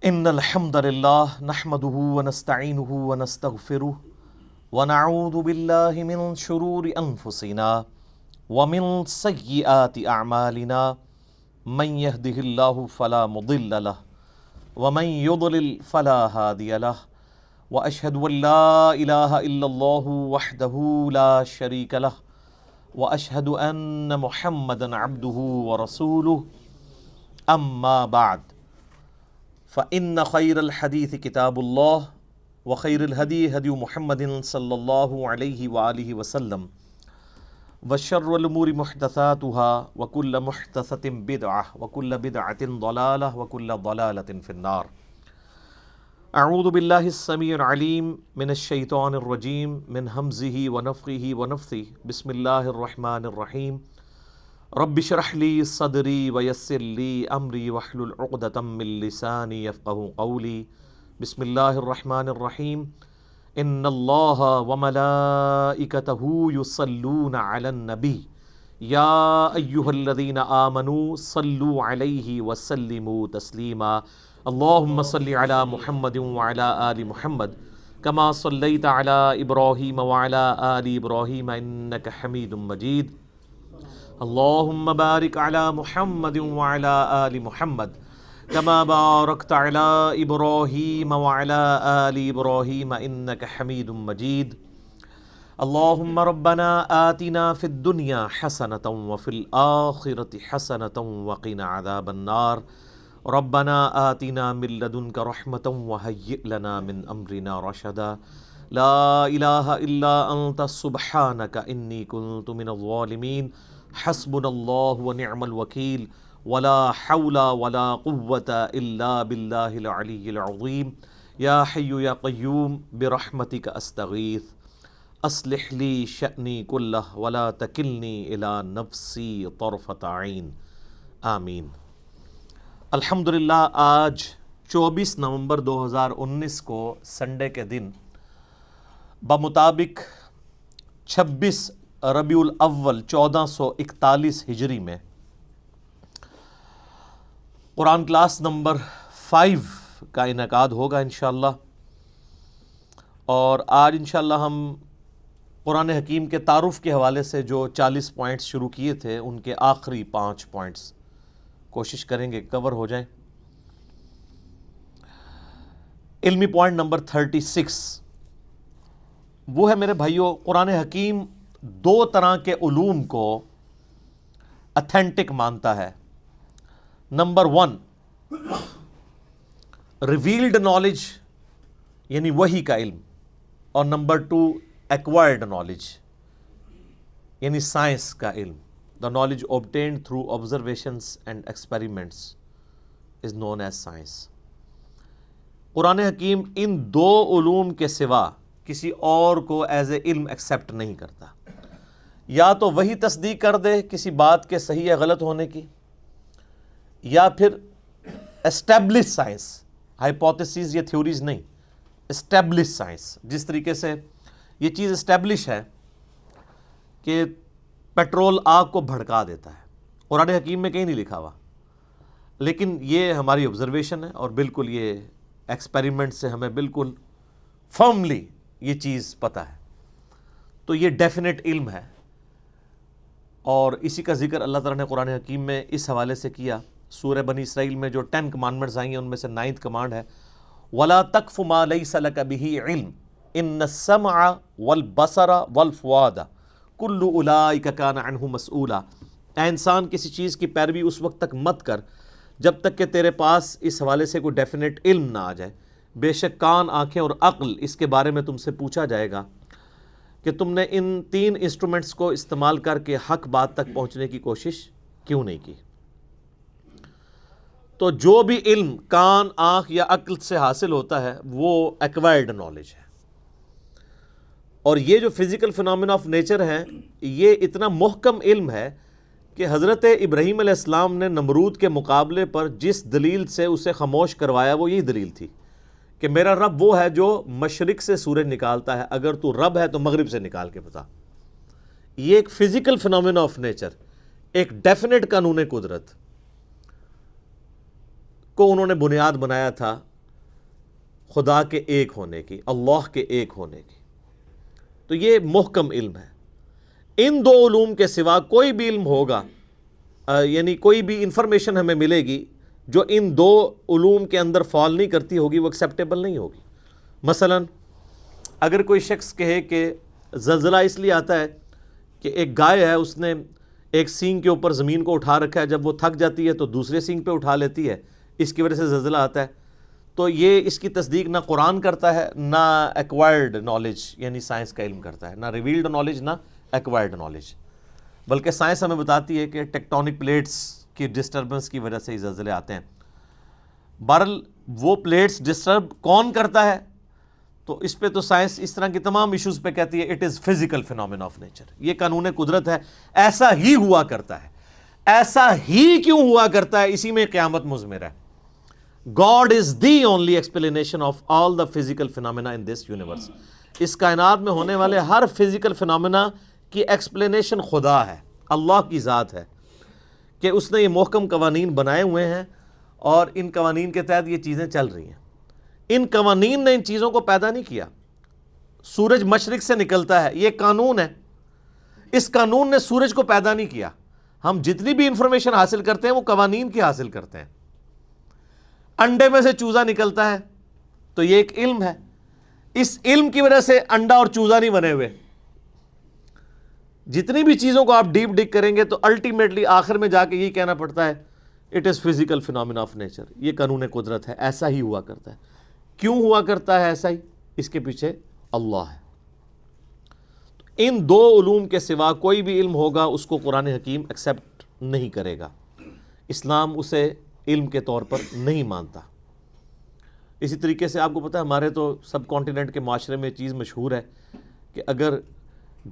ان الحمد للہ نحمده ونستعینه ونستغفره ونعوذ باللہ من شرور انفسنا ومن سیئات اعمالنا من يهده اللہ فلا مضل له ومن يضلل فلا هادی له واشهد ان لا الہ الا اللہ وحدہ لا شریک له واشهد ان محمدا عبدہ ورسولہ اما بعد فإن خير الحديث كتاب الله وخير الهدي هدي محمد صلى الله عليه وآله وسلم وشر الأمور محدثاتها وكل محدثة بدعة وكل بدعة ضلالة وكل ضلالة في النار. أعوذ بالله السميع العليم من الشيطان الرجيم من همزه ونفخه ونفثه. بسم الله الرحمن الرحيم. رب اشرح لي صدري ويسر لي امري واحلل عقدة من لساني يفقهوا قولي. بسم الله الرحمن الرحيم. ان الله وملائكته يصلون على النبي يا ايها الذين آمنوا صلوا عليه وسلموا تسليما. اللهم صل على محمد وعلى آل محمد كما صليت على ابراهيم وعلى آل ابراهيم انك حميد مجيد. اللهم بارك على محمد وعلى آل محمد كما باركت على إبراهيم وعلى آل إبراهيم إنك حميد مجيد. اللهم ربنا آتنا في الدنيا حسنة وفي الآخرة حسنة وقنا عذاب النار. ربنا آتنا من لدنك رحمة وهيئ لنا من أمرنا رشدا. لا إله إلا أنت سبحانك إني كنت من الظالمين. حسبنا اللہ ونعم الوکیل ولا حول ولا قوة الا باللہ العلی العظیم. یا حی یا قیوم برحمتک استغیث اصلح لی شأنی کلہ ولا تکلنی الی نفسی طرفۃ عین. آمین. الحمدللہ آج 24 نومبر 2019 کو سنڈے کے دن بمطابق 26 ربیع الاول 1441 ہجری میں قرآن کلاس نمبر 5 کا انعقاد ہوگا انشاءاللہ. اور آج انشاءاللہ ہم قرآن حکیم کے تعارف کے حوالے سے جو 40 پوائنٹس شروع کیے تھے ان کے آخری 5 پوائنٹس کوشش کریں گے کور ہو جائیں. علمی پوائنٹ نمبر 36 وہ ہے میرے بھائیوں، قرآن حکیم 2 طرح کے علوم کو اتھینٹک مانتا ہے. نمبر 1 ریویلڈ نالج یعنی وحی کا علم، اور نمبر 2 ایکوائرڈ نالج یعنی سائنس کا علم. The knowledge obtained through observations and experiments is known as science. قرآن حکیم ان 2 علوم کے سوا کسی اور کو ایز اے علم ایکسیپٹ نہیں کرتا. یا تو وہی تصدیق کر دے کسی بات کے صحیح یا غلط ہونے کی، یا پھر اسٹیبلش سائنس، ہائپوتھیسز یا تھیوریز نہیں، اسٹیبلش سائنس. جس طریقے سے یہ چیز اسٹیبلش ہے کہ پیٹرول آگ کو بھڑکا دیتا ہے، قرآن حکیم میں کہیں نہیں لکھا ہوا، لیکن یہ ہماری آبزرویشن ہے اور بالکل یہ ایکسپیریمنٹ سے ہمیں بالکل فرملی یہ چیز پتہ ہے. تو یہ ڈیفینیٹ علم ہے، اور اسی کا ذکر اللہ تعالیٰ نے قرآن حکیم میں اس حوالے سے کیا. سورہ بنی اسرائیل میں جو 10 کمانڈمنٹس آئی ہیں ان میں سے 9th کمانڈ ہے وَلَا تَقْفُ مَا لَيْسَ لَكَ بِهِ عِلْمٌ إِنَّ السَّمْعَ وَالْبَصَرَ وَالْفُؤَادَ كُلُّ أُولَٰئِكَ كَانَ عَنْهُ مَسْئُولًا. اے انسان کسی چیز کی پیروی اس وقت تک مت کر جب تک کہ تیرے پاس اس حوالے سے کوئی ڈیفینیٹ علم نہ آ جائے. بے شک کان، آنکھیں اور عقل اس کے بارے میں تم سے پوچھا جائے گا کہ تم نے ان 3 انسٹرومنٹس کو استعمال کر کے حق بات تک پہنچنے کی کوشش کیوں نہیں کی. تو جو بھی علم کان، آنکھ یا عقل سے حاصل ہوتا ہے وہ ایکوائرڈ نالج ہے. اور یہ جو فزیکل فنامنا آف نیچر ہیں یہ اتنا محکم علم ہے کہ حضرت ابراہیم علیہ السلام نے نمرود کے مقابلے پر جس دلیل سے اسے خاموش کروایا وہ یہی دلیل تھی کہ میرا رب وہ ہے جو مشرق سے سورج نکالتا ہے، اگر تو رب ہے تو مغرب سے نکال کے بتا. یہ ایک فزیکل فنامنا آف نیچر، ایک ڈیفینیٹ قانون قدرت کو انہوں نے بنیاد بنایا تھا خدا کے ایک ہونے کی، اللہ کے ایک ہونے کی۔ تو یہ محکم علم ہے۔ ان دو علوم کے سوا کوئی بھی علم ہوگا، یعنی کوئی بھی انفارمیشن ہمیں ملے گی جو ان دو علوم کے اندر فال نہیں کرتی ہوگی، وہ ایکسیپٹیبل نہیں ہوگی۔ مثلا اگر کوئی شخص کہے کہ زلزلہ اس لیے آتا ہے کہ ایک گائے ہے، اس نے ایک سینگ کے اوپر زمین کو اٹھا رکھا ہے، جب وہ تھک جاتی ہے تو دوسرے سینگ پہ اٹھا لیتی ہے، اس کی وجہ سے زلزلہ آتا ہے، تو یہ اس کی تصدیق نہ قرآن کرتا ہے، نہ ایکوائرڈ نالج یعنی سائنس کا علم کرتا ہے، نہ ریویلڈ نالج نہ ایکوائرڈ نالج، بلکہ سائنس ہمیں بتاتی ہے کہ ٹیکٹونک پلیٹس کی ڈسٹربنس کی وجہ سے یہ زلزلے آتے ہیں۔ بہرحال وہ پلیٹس ڈسٹرب کون کرتا ہے، تو اس پہ تو سائنس اس طرح کی تمام ایشوز پہ کہتی ہے it is physical phenomena of nature, یہ قانون قدرت ہے، ایسا ہی ہوا کرتا ہے۔ ایسا ہی کیوں ہوا کرتا ہے، اسی میں قیامت مضمر ہے۔ God is the only explanation of all the physical phenomena in this universe۔ اس کائنات میں ہونے والے ہر فزیکل فینومینا کی ایکسپلینیشن خدا ہے، اللہ کی ذات ہے، کہ اس نے یہ محکم قوانین بنائے ہوئے ہیں اور ان قوانین کے تحت یہ چیزیں چل رہی ہیں۔ ان قوانین نے ان چیزوں کو پیدا نہیں کیا۔ سورج مشرق سے نکلتا ہے، یہ قانون ہے، اس قانون نے سورج کو پیدا نہیں کیا۔ ہم جتنی بھی انفارمیشن حاصل کرتے ہیں وہ قوانین کی حاصل کرتے ہیں۔ انڈے میں سے چوزا نکلتا ہے تو یہ ایک علم ہے، اس علم کی وجہ سے انڈا اور چوزا نہیں بنے ہوئے۔ جتنی بھی چیزوں کو آپ ڈیپ ڈگ کریں گے تو الٹیمیٹلی آخر میں جا کے یہی کہنا پڑتا ہے it is physical phenomena of nature, یہ قانون قدرت ہے، ایسا ہی ہوا کرتا ہے۔ کیوں ہوا کرتا ہے ایسا ہی، اس کے پیچھے اللہ ہے۔ ان دو علوم کے سوا کوئی بھی علم ہوگا اس کو قرآن حکیم ایکسیپٹ نہیں کرے گا، اسلام اسے علم کے طور پر نہیں مانتا۔ اسی طریقے سے آپ کو پتہ ہے ہمارے تو سب کانٹیننٹ کے معاشرے میں چیز مشہور ہے کہ اگر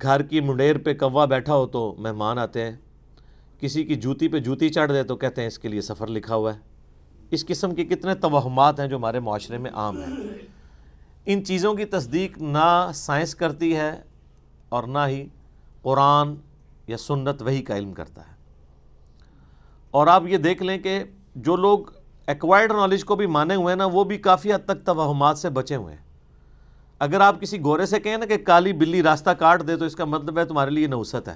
گھر کی منڈیر پہ کوا بیٹھا ہو تو مہمان آتے ہیں، کسی کی جوتی پہ جوتی چڑھ دے تو کہتے ہیں اس کے لیے سفر لکھا ہوا ہے۔ اس قسم کے کتنے توہمات ہیں جو ہمارے معاشرے میں عام ہیں۔ ان چیزوں کی تصدیق نہ سائنس کرتی ہے اور نہ ہی قرآن یا سنت وحی کا علم کرتا ہے۔ اور آپ یہ دیکھ لیں کہ جو لوگ ایکوائرڈ نالج کو بھی مانے ہوئے ہیں نا، وہ بھی کافی حد تک توہمات سے بچے ہوئے ہیں۔ اگر آپ کسی گورے سے کہیں نا کہ کالی بلی راستہ کاٹ دے تو اس کا مطلب ہے تمہارے لیے نحوست ہے۔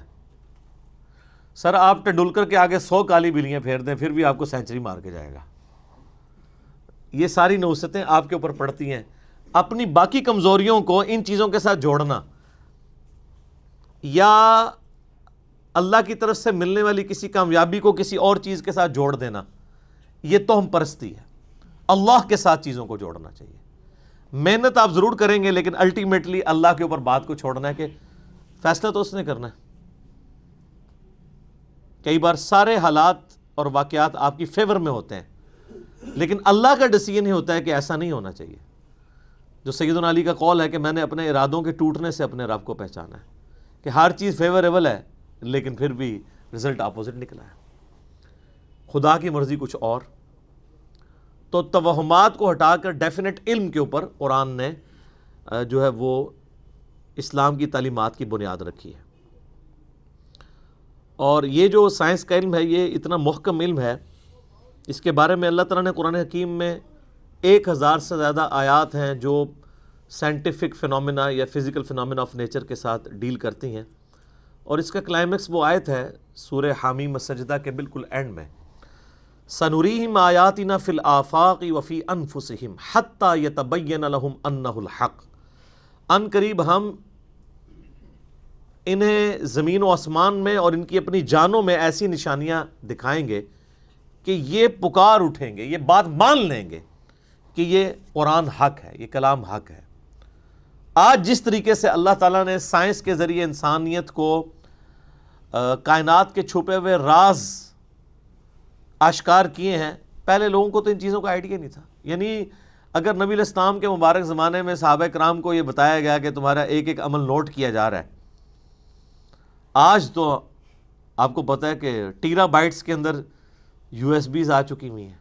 سر آپ ٹنڈولکر کے آگے 100 کالی بلیاں پھیر دیں پھر بھی آپ کو سینچری مار کے جائے گا۔ یہ ساری نحوستیں آپ کے اوپر پڑتی ہیں۔ اپنی باقی کمزوریوں کو ان چیزوں کے ساتھ جوڑنا یا اللہ کی طرف سے ملنے والی کسی کامیابی کو کسی اور چیز کے ساتھ جوڑ دینا، یہ توہم پرستی ہے۔ اللہ کے ساتھ چیزوں کو جوڑنا چاہیے۔ محنت آپ ضرور کریں گے لیکن الٹیمیٹلی اللہ کے اوپر بات کو چھوڑنا ہے کہ فیصلہ تو اس نے کرنا ہے۔ کئی بار سارے حالات اور واقعات آپ کی فیور میں ہوتے ہیں لیکن اللہ کا ڈیسیژن ہی ہوتا ہے کہ ایسا نہیں ہونا چاہیے۔ جو سیدنا علی کا قول ہے کہ میں نے اپنے ارادوں کے ٹوٹنے سے اپنے رب کو پہچانا ہے، کہ ہر چیز فیوریبل ہے لیکن پھر بھی رزلٹ اپوزٹ نکلا ہے، خدا کی مرضی کچھ اور۔ تو توہمات کو ہٹا کر ڈیفینٹ علم کے اوپر قرآن نے جو ہے وہ اسلام کی تعلیمات کی بنیاد رکھی ہے۔ اور یہ جو سائنس کا علم ہے یہ اتنا محکم علم ہے، اس کے بارے میں اللہ تعالیٰ نے قرآن حکیم میں 1000 سے زیادہ آیات ہیں جو سائنٹیفک فینومینا یا فزیکل فینومینا آف نیچر کے ساتھ ڈیل کرتی ہیں۔ اور اس کا کلائمیکس وہ آیت ہے سورہ حامیم السجدہ کے بالکل اینڈ میں، سَنُرِيهِمْ آیَاتِنَا فِي الْآفَاقِ وَفِي أَنفُسِهِمْ حَتَّى يَتَبَيَّنَ لَهُمْ أَنَّهُ الْحَقُّ۔ ان قریب ہم انہیں زمین و آسمان میں اور ان کی اپنی جانوں میں ایسی نشانیاں دکھائیں گے کہ یہ پکار اٹھیں گے، یہ بات مان لیں گے کہ یہ قرآن حق ہے، یہ کلام حق ہے۔ آج جس طریقے سے اللہ تعالیٰ نے سائنس کے ذریعے انسانیت کو کائنات کے چھپے ہوئے راز آشکار کیے ہیں، پہلے لوگوں کو تو ان چیزوں کا آئیڈیا نہیں تھا۔ یعنی اگر نبی علیہ السلام کے مبارک زمانے میں صحابہ کرام کو یہ بتایا گیا کہ تمہارا ایک ایک عمل نوٹ کیا جا رہا ہے، آج تو آپ کو پتہ ہے کہ ٹیرا بائٹس کے اندر USB آ چکی ہوئی ہیں۔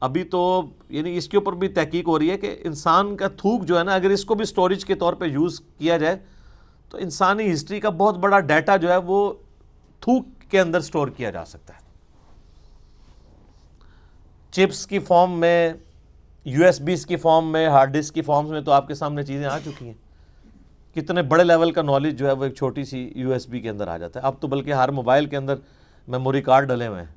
ابھی تو یعنی اس کے اوپر بھی تحقیق ہو رہی ہے کہ انسان کا تھوک جو ہے نا، اگر اس کو بھی سٹوریج کے طور پہ یوز کیا جائے تو انسانی ہسٹری کا بہت بڑا ڈیٹا جو ہے وہ تھوک کے اندر سٹور کیا جا سکتا ہے۔ چپس کی فارم میں یو ایس بیز کی فارم میں، ہارڈ ڈسک کی فارمز میں تو آپ کے سامنے چیزیں آ چکی ہیں. کتنے بڑے لیول کا نالج جو ہے وہ ایک چھوٹی سی یو ایس بی کے اندر آ جاتا ہے. اب تو بلکہ ہر موبائل کے اندر میموری کارڈ ڈلے ہوئے ہیں.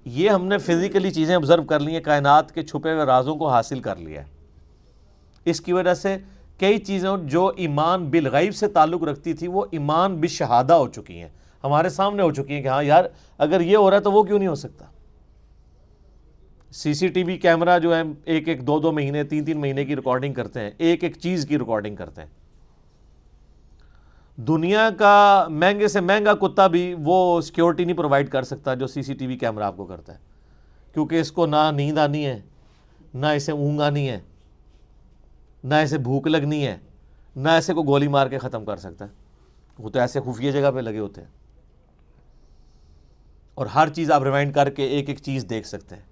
یہ ہم نے فزیکلی چیزیں آبزرو کر لی ہیں، کائنات کے چھپے ہوئے رازوں کو حاصل کر لیا ہے. اس کی وجہ سے کئی چیزیں جو ایمان بالغیب سے تعلق رکھتی تھی وہ ایمان بالشہادہ ہو چکی ہیں، ہمارے سامنے ہو چکی ہیں کہ ہاں یار اگر یہ ہو رہا ہے تو وہ کیوں نہیں ہو سکتا. سی سی ٹی وی کیمرہ جو ہے ایک ایک 2 مہینے 3 مہینے کی ریکارڈنگ کرتے ہیں، ایک ایک چیز کی ریکارڈنگ کرتے ہیں. دنیا کا مہنگے سے مہنگا کتا بھی وہ سیکیورٹی نہیں پرووائڈ کر سکتا جو سی سی ٹی وی کیمرہ آپ کو کرتا ہے، کیونکہ اس کو نہ نیند آنی ہے، نہ اسے اونگ آنی ہے، نہ اسے بھوک لگنی ہے، نہ ایسے کو گولی مار کے ختم کر سکتا ہے. وہ تو ایسے خفیہ جگہ پہ لگے ہوتے ہیں اور ہر چیز آپ ریوائنڈ کر کے ایک ایک چیز دیکھ سکتے ہیں،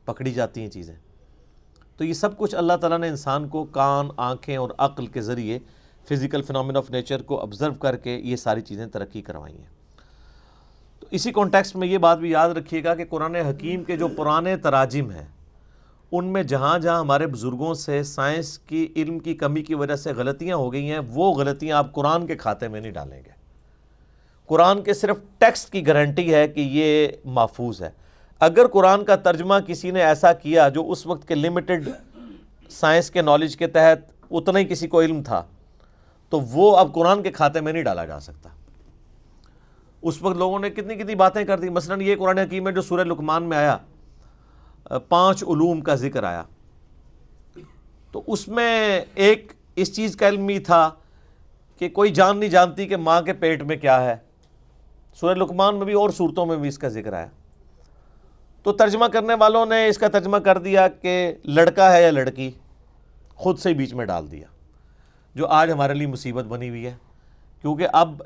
پکڑی جاتی ہیں چیزیں. تو یہ سب کچھ اللہ تعالیٰ نے انسان کو کان، آنکھیں اور عقل کے ذریعے فزیکل فینومین آف نیچر کو آبزرو کر کے یہ ساری چیزیں ترقی کروائی ہیں. تو اسی کانٹیکسٹ میں یہ بات بھی یاد رکھیے گا کہ قرآن حکیم کے جو پرانے تراجم ہیں ان میں جہاں جہاں ہمارے بزرگوں سے سائنس کی علم کی کمی کی وجہ سے غلطیاں ہو گئی ہیں، وہ غلطیاں آپ قرآن کے کھاتے میں نہیں ڈالیں گے. قرآن کے صرف ٹیکسٹ کی گارنٹی ہے کہ یہ محفوظ ہے. اگر قرآن کا ترجمہ کسی نے ایسا کیا جو اس وقت کے لمیٹڈ سائنس کے نالج کے تحت اتنا ہی کسی کو علم تھا، تو وہ اب قرآن کے کھاتے میں نہیں ڈالا جا سکتا. اس وقت لوگوں نے کتنی کتنی باتیں کر دی. مثلا یہ قرآن حکیم میں جو سورہ لقمان میں آیا 5 علوم کا ذکر آیا، تو اس میں ایک اس چیز کا علم بھی تھا کہ کوئی جان نہیں جانتی کہ ماں کے پیٹ میں کیا ہے. سورہ لقمان میں بھی اور صورتوں میں بھی اس کا ذکر آیا. تو ترجمہ کرنے والوں نے اس کا ترجمہ کر دیا کہ لڑکا ہے یا لڑکی، خود سے ہی بیچ میں ڈال دیا، جو آج ہمارے لیے مصیبت بنی ہوئی ہے. کیونکہ اب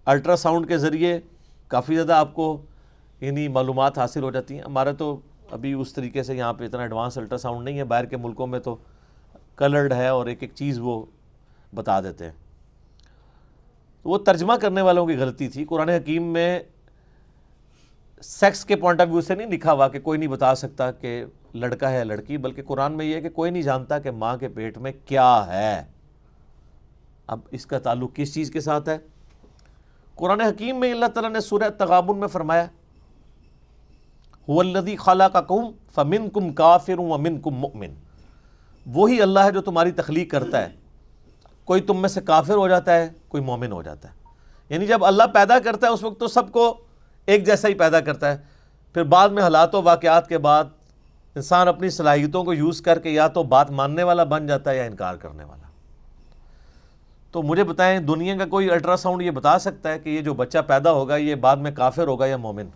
الٹرا ساؤنڈ کے ذریعے کافی زیادہ آپ کو یعنی معلومات حاصل ہو جاتی ہیں. ہمارا تو ابھی اس طریقے سے یہاں پہ اتنا ایڈوانس الٹرا ساؤنڈ نہیں ہے، باہر کے ملکوں میں تو کلرڈ ہے اور ایک ایک چیز وہ بتا دیتے ہیں. وہ ترجمہ کرنے والوں کی غلطی تھی. قرآن حکیم میں سیکس کے پوائنٹ آف ویو سے نہیں لکھا ہوا کہ کوئی نہیں بتا سکتا کہ لڑکا ہے یا لڑکی، بلکہ قرآن میں یہ ہے کہ کوئی نہیں جانتا کہ ماں کے پیٹ میں کیا ہے. اب اس کا تعلق کس چیز کے ساتھ ہے؟ قرآن حکیم میں اللہ تعالیٰ نے سورہ تغابن میں فرمایا هُوَ الَّذِي خَلَقَكُمْ فَمِنْكُمْ كَافِرٌ وَمِنْكُمْ مُؤْمِنٌ. وہی اللہ ہے جو تمہاری تخلیق کرتا ہے، کوئی تم میں سے کافر ہو جاتا ہے، کوئی مومن ہو جاتا ہے. یعنی جب اللہ پیدا کرتا ہے اس وقت تو سب کو ایک جیسا ہی پیدا کرتا ہے. پھر بعد میں حالات و واقعات کے بعد انسان اپنی صلاحیتوں کو یوز کر کے یا تو بات ماننے والا بن جاتا ہے یا انکار کرنے والا. تو مجھے بتائیں دنیا کا کوئی الٹرا ساؤنڈ یہ بتا سکتا ہے کہ یہ جو بچہ پیدا ہوگا یہ بعد میں کافر ہوگا یا مومن؟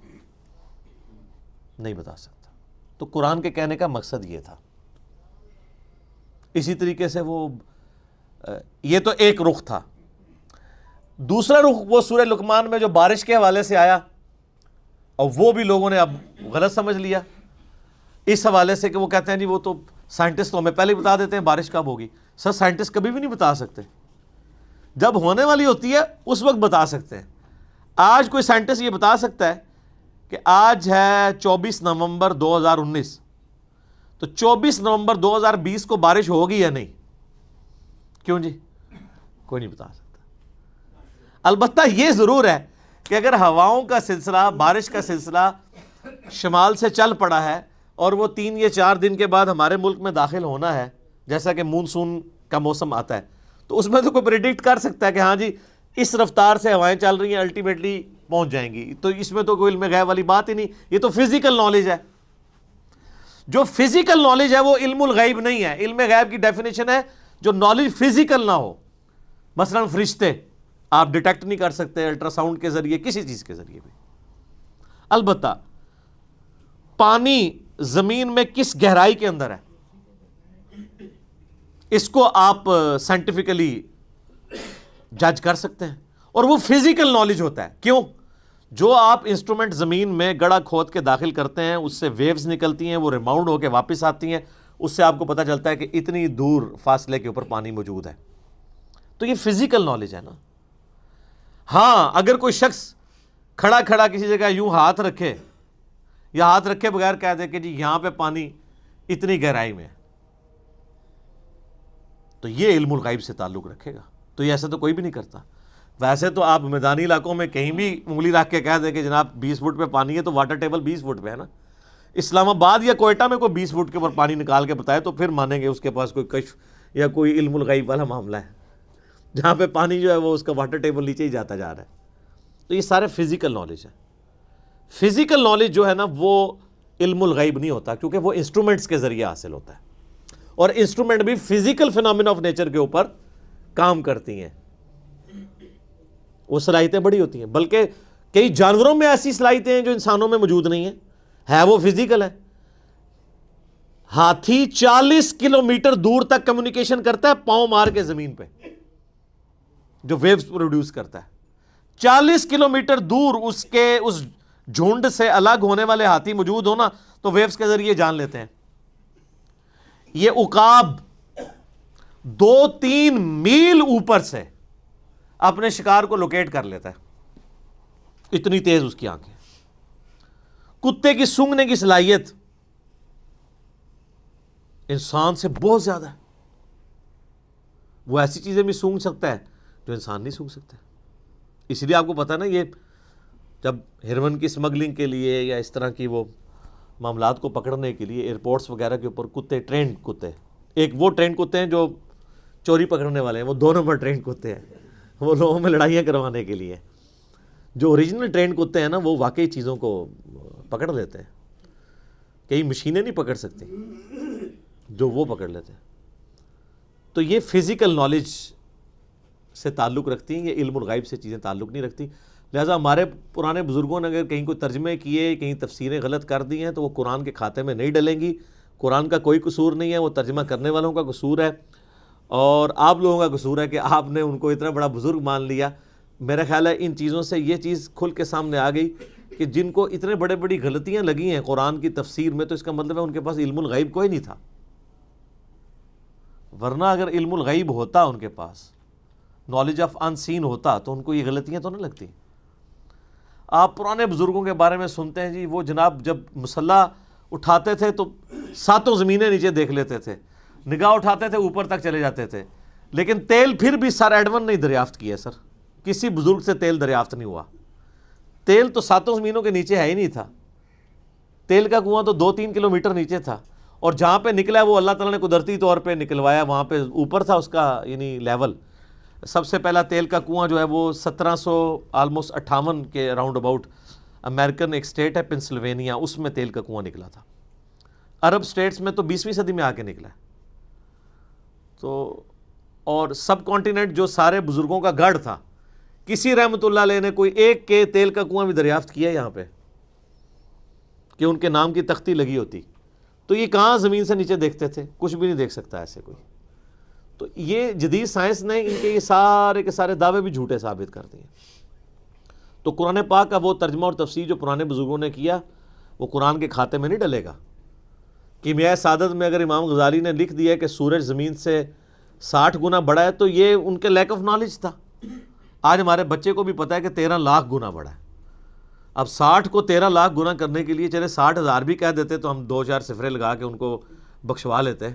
نہیں بتا سکتا. تو قرآن کے کہنے کا مقصد یہ تھا. اسی طریقے سے وہ یہ تو ایک رخ تھا. دوسرا رخ وہ سورہ لقمان میں جو بارش کے حوالے سے آیا، اور وہ بھی لوگوں نے اب غلط سمجھ لیا اس حوالے سے کہ وہ کہتے ہیں جی وہ تو سائنٹسٹ تو ہمیں پہلے ہی بتا دیتے ہیں بارش کب ہوگی. سر سائنٹسٹ کبھی بھی نہیں بتا سکتے، جب ہونے والی ہوتی ہے اس وقت بتا سکتے ہیں. آج کوئی سائنٹسٹ یہ بتا سکتا ہے کہ آج ہے 24 نومبر 2019، تو 24 نومبر 2020 کو بارش ہوگی یا نہیں؟ کیوں جی؟ کوئی نہیں بتا سکتا. البتہ یہ ضرور ہے کہ اگر ہواؤں کا سلسلہ، بارش کا سلسلہ شمال سے چل پڑا ہے اور وہ 3 یا 4 دن کے بعد ہمارے ملک میں داخل ہونا ہے، جیسا کہ مونسون کا موسم آتا ہے، تو اس میں تو کوئی پریڈکٹ کر سکتا ہے کہ ہاں جی اس رفتار سے ہوائیں چل رہی ہیں، الٹیمیٹلی پہنچ جائیں گی. تو اس میں تو کوئی علم غیب والی بات ہی نہیں. یہ تو فزیکل نالج ہے. جو فزیکل نالج ہے وہ علم الغیب نہیں ہے. علم غیب کی ڈیفینیشن ہے جو نالج فزیکل نہ ہو. مثلا فرشتے آپ ڈیٹیکٹ نہیں کر سکتے الٹرا ساؤنڈ کے ذریعے، کسی چیز کے ذریعے بھی. البتہ پانی زمین میں کس گہرائی کے اندر ہے اس کو آپ سائنٹیفکلی جج کر سکتے ہیں، اور وہ فزیکل نالج ہوتا ہے. کیوں؟ جو آپ انسٹرومنٹ زمین میں گڑھا کھود کے داخل کرتے ہیں اس سے ویوز نکلتی ہیں، وہ ریباؤنڈ ہو کے واپس آتی ہیں، اس سے آپ کو پتہ چلتا ہے کہ اتنی دور فاصلے کے اوپر پانی موجود ہے. تو یہ فزیکل نالج ہے نا. ہاں اگر کوئی شخص کھڑا کھڑا کسی جگہ یوں ہاتھ رکھے یا ہاتھ رکھے بغیر کہہ دے کہ جی یہاں پہ پانی اتنی گہرائی میں ہے، تو یہ علم الغیب سے تعلق رکھے گا. تو یہ ایسا تو کوئی بھی نہیں کرتا. ویسے تو آپ میدانی علاقوں میں کہیں بھی انگلی رکھ کے کہہ دیں کہ جناب 20 فٹ پہ پانی ہے تو واٹر ٹیبل 20 فٹ پہ ہے نا. اسلام آباد یا کوئٹہ میں کوئی 20 فٹ کے اوپر پانی نکال کے بتائے تو پھر مانیں گے اس کے پاس کوئی کشف یا کوئی علم الغیب والا معاملہ ہے, جہاں پہ پانی جو ہے وہ اس کا واٹر ٹیبل نیچے ہی جاتا جا رہا ہے. تو یہ سارے فزیکل نالج ہے. فزیکل نالج جو ہے نا وہ علم الغیب نہیں ہوتا, کیونکہ وہ انسٹرومنٹس کے ذریعے حاصل ہوتا ہے, اور انسٹرومنٹ بھی فزیکل فینومینا آف نیچر کے اوپر کام کرتی ہیں. وہ صلاحیتیں بڑی ہوتی ہیں, بلکہ کئی جانوروں میں ایسی صلاحیتیں ہیں جو انسانوں میں موجود نہیں ہیں, ہے وہ فزیکل ہے. ہاتھی 40 کلومیٹر دور تک کمیونیکیشن کرتا ہے پاؤں مار کے زمین پہ, جو ویوز پروڈیوس کرتا ہے. 40 کلومیٹر دور اس جھنڈ سے الگ ہونے والے ہاتھی موجود ہونا تو ویوز کے ذریعے جان لیتے ہیں. یہ عقاب 2-3 میل اوپر سے اپنے شکار کو لوکیٹ کر لیتا ہے, اتنی تیز اس کی آنکھیں. کتے کی سونگھنے کی صلاحیت انسان سے بہت زیادہ ہے. وہ ایسی چیزیں بھی سونگھ سکتا ہے جو انسان نہیں سونگھ سکتا. اس لیے آپ کو پتا نا, یہ جب ہیروئن کی اسمگلنگ کے لیے یا اس طرح کی وہ معاملات کو پکڑنے کے لیے ایئرپورٹس وغیرہ کے اوپر کتے, ٹرینڈ کتے, ایک وہ ٹرینڈ کتے ہیں جو چوری پکڑنے والے ہیں, وہ 2 نمبر ٹرینڈ کتے ہیں, وہ لوگوں میں لڑائیاں کروانے کے لیے. جو اوریجنل ٹرینڈ کتے ہیں نا وہ واقعی چیزوں کو پکڑ لیتے ہیں, کئی مشینیں نہیں پکڑ سکتی جو وہ پکڑ لیتے ہیں. تو یہ فزیکل نالج سے تعلق رکھتی ہیں, یہ علم الغیب سے چیزیں تعلق نہیں رکھتی. لہٰذا ہمارے پرانے بزرگوں نے اگر کہیں کوئی ترجمے کیے, کہیں تفسیریں غلط کر دی ہیں تو وہ قرآن کے کھاتے میں نہیں ڈلیں گی. قرآن کا کوئی قصور نہیں ہے, وہ ترجمہ کرنے والوں کا قصور ہے, اور آپ لوگوں کا قصور ہے کہ آپ نے ان کو اتنا بڑا بزرگ مان لیا. میرا خیال ہے ان چیزوں سے یہ چیز کھل کے سامنے آ گئی کہ جن کو اتنے بڑی غلطیاں لگی ہیں قرآن کی تفسیر میں, تو اس کا مطلب ہے ان کے پاس علم الغیب کوئی نہیں تھا. ورنہ اگر علم الغیب ہوتا, ان کے پاس نالج آف ان سین ہوتا, تو ان کو یہ غلطیاں تو نہ لگتی. آپ پرانے بزرگوں کے بارے میں سنتے ہیں جی, وہ جناب جب مسلح اٹھاتے تھے تو 7 زمینیں نیچے دیکھ لیتے تھے, نگاہ اٹھاتے تھے اوپر تک چلے جاتے تھے, لیکن تیل پھر بھی سر ایڈون نہیں دریافت کیا. سر کسی بزرگ سے تیل دریافت نہیں ہوا. تیل تو 7 زمینوں کے نیچے ہے ہی نہیں تھا. تیل کا کنواں تو 2-3 کلومیٹر نیچے تھا, اور جہاں پہ نکلا وہ اللہ تعالیٰ نے قدرتی طور پہ نکلوایا, وہاں پہ اوپر تھا اس کا یعنی لیول. سب سے پہلا تیل کا کنواں جو ہے وہ 1758 کے راؤنڈ اباؤٹ امریکن ایک اسٹیٹ ہے پنسلوینیا, اس میں تیل کا کنواں نکلا تھا. عرب اسٹیٹس میں تو 20ویں صدی میں آ کے نکلا ہے. تو اور سب کانٹیننٹ جو سارے بزرگوں کا گڑھ تھا, کسی رحمۃ اللہ علیہ نے کوئی ایک کے تیل کا کنواں بھی دریافت کیا یہاں پہ کہ ان کے نام کی تختی لگی ہوتی. تو یہ کہاں زمین سے نیچے دیکھتے تھے, کچھ بھی نہیں دیکھ سکتا ایسے کوئی. تو یہ جدید سائنس نے ان کے یہ سارے کے سارے دعوے بھی جھوٹے ثابت کر دیے. تو قرآن پاک کا وہ ترجمہ اور تفسیر جو پرانے بزرگوں نے کیا وہ قرآن کے کھاتے میں نہیں ڈلے گا. کیمیائے سعادت میں اگر امام غزالی نے لکھ دیا کہ سورج زمین سے 60 گنا بڑا ہے, تو یہ ان کے لیک آف نالج تھا. آج ہمارے بچے کو بھی پتا ہے کہ 13 لاکھ گنا بڑا ہے. اب 60 کو 13 لاکھ گنا کرنے کے لیے چلے 60,000 بھی کہہ دیتے تو ہم 2-4 صفرے لگا کے ان کو بخشوا لیتے ہیں.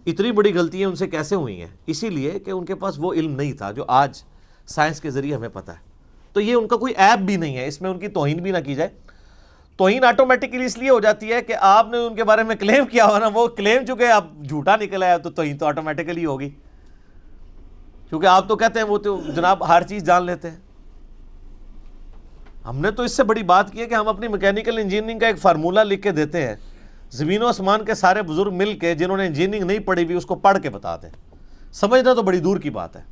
اتنی بڑی غلطیاں ان سے کیسے ہوئی ہیں؟ اسی لیے کہ ان کے پاس وہ علم نہیں تھا جو آج سائنس کے ذریعے ہمیں پتہ ہے. تو یہ ان کا کوئی عیب بھی نہیں ہے, اس میں ان کی توہین بھی نہ کی جائے. توہین آٹومیٹکلی اس لیے ہو جاتی ہے کہ آپ نے ان کے بارے میں کلیم کیا ہوا نا, وہ کلیم چونکہ اب جھوٹا نکلا ہے تو توہین تو آٹومیٹکلی ہوگی, کیونکہ آپ تو کہتے ہیں وہ تو جناب ہر چیز جان لیتے ہیں. ہم نے تو اس سے بڑی بات کی ہے کہ ہم اپنی میکینیکل انجینئرنگ کا ایک فارمولہ لکھ کے دیتے ہیں, زمین و آسمان کے سارے بزرگ مل کے جنہوں نے انجینئرنگ نہیں پڑھی ہوئی اس کو پڑھ کے بتاتے ہیں. سمجھنا تو بڑی دور کی بات ہے.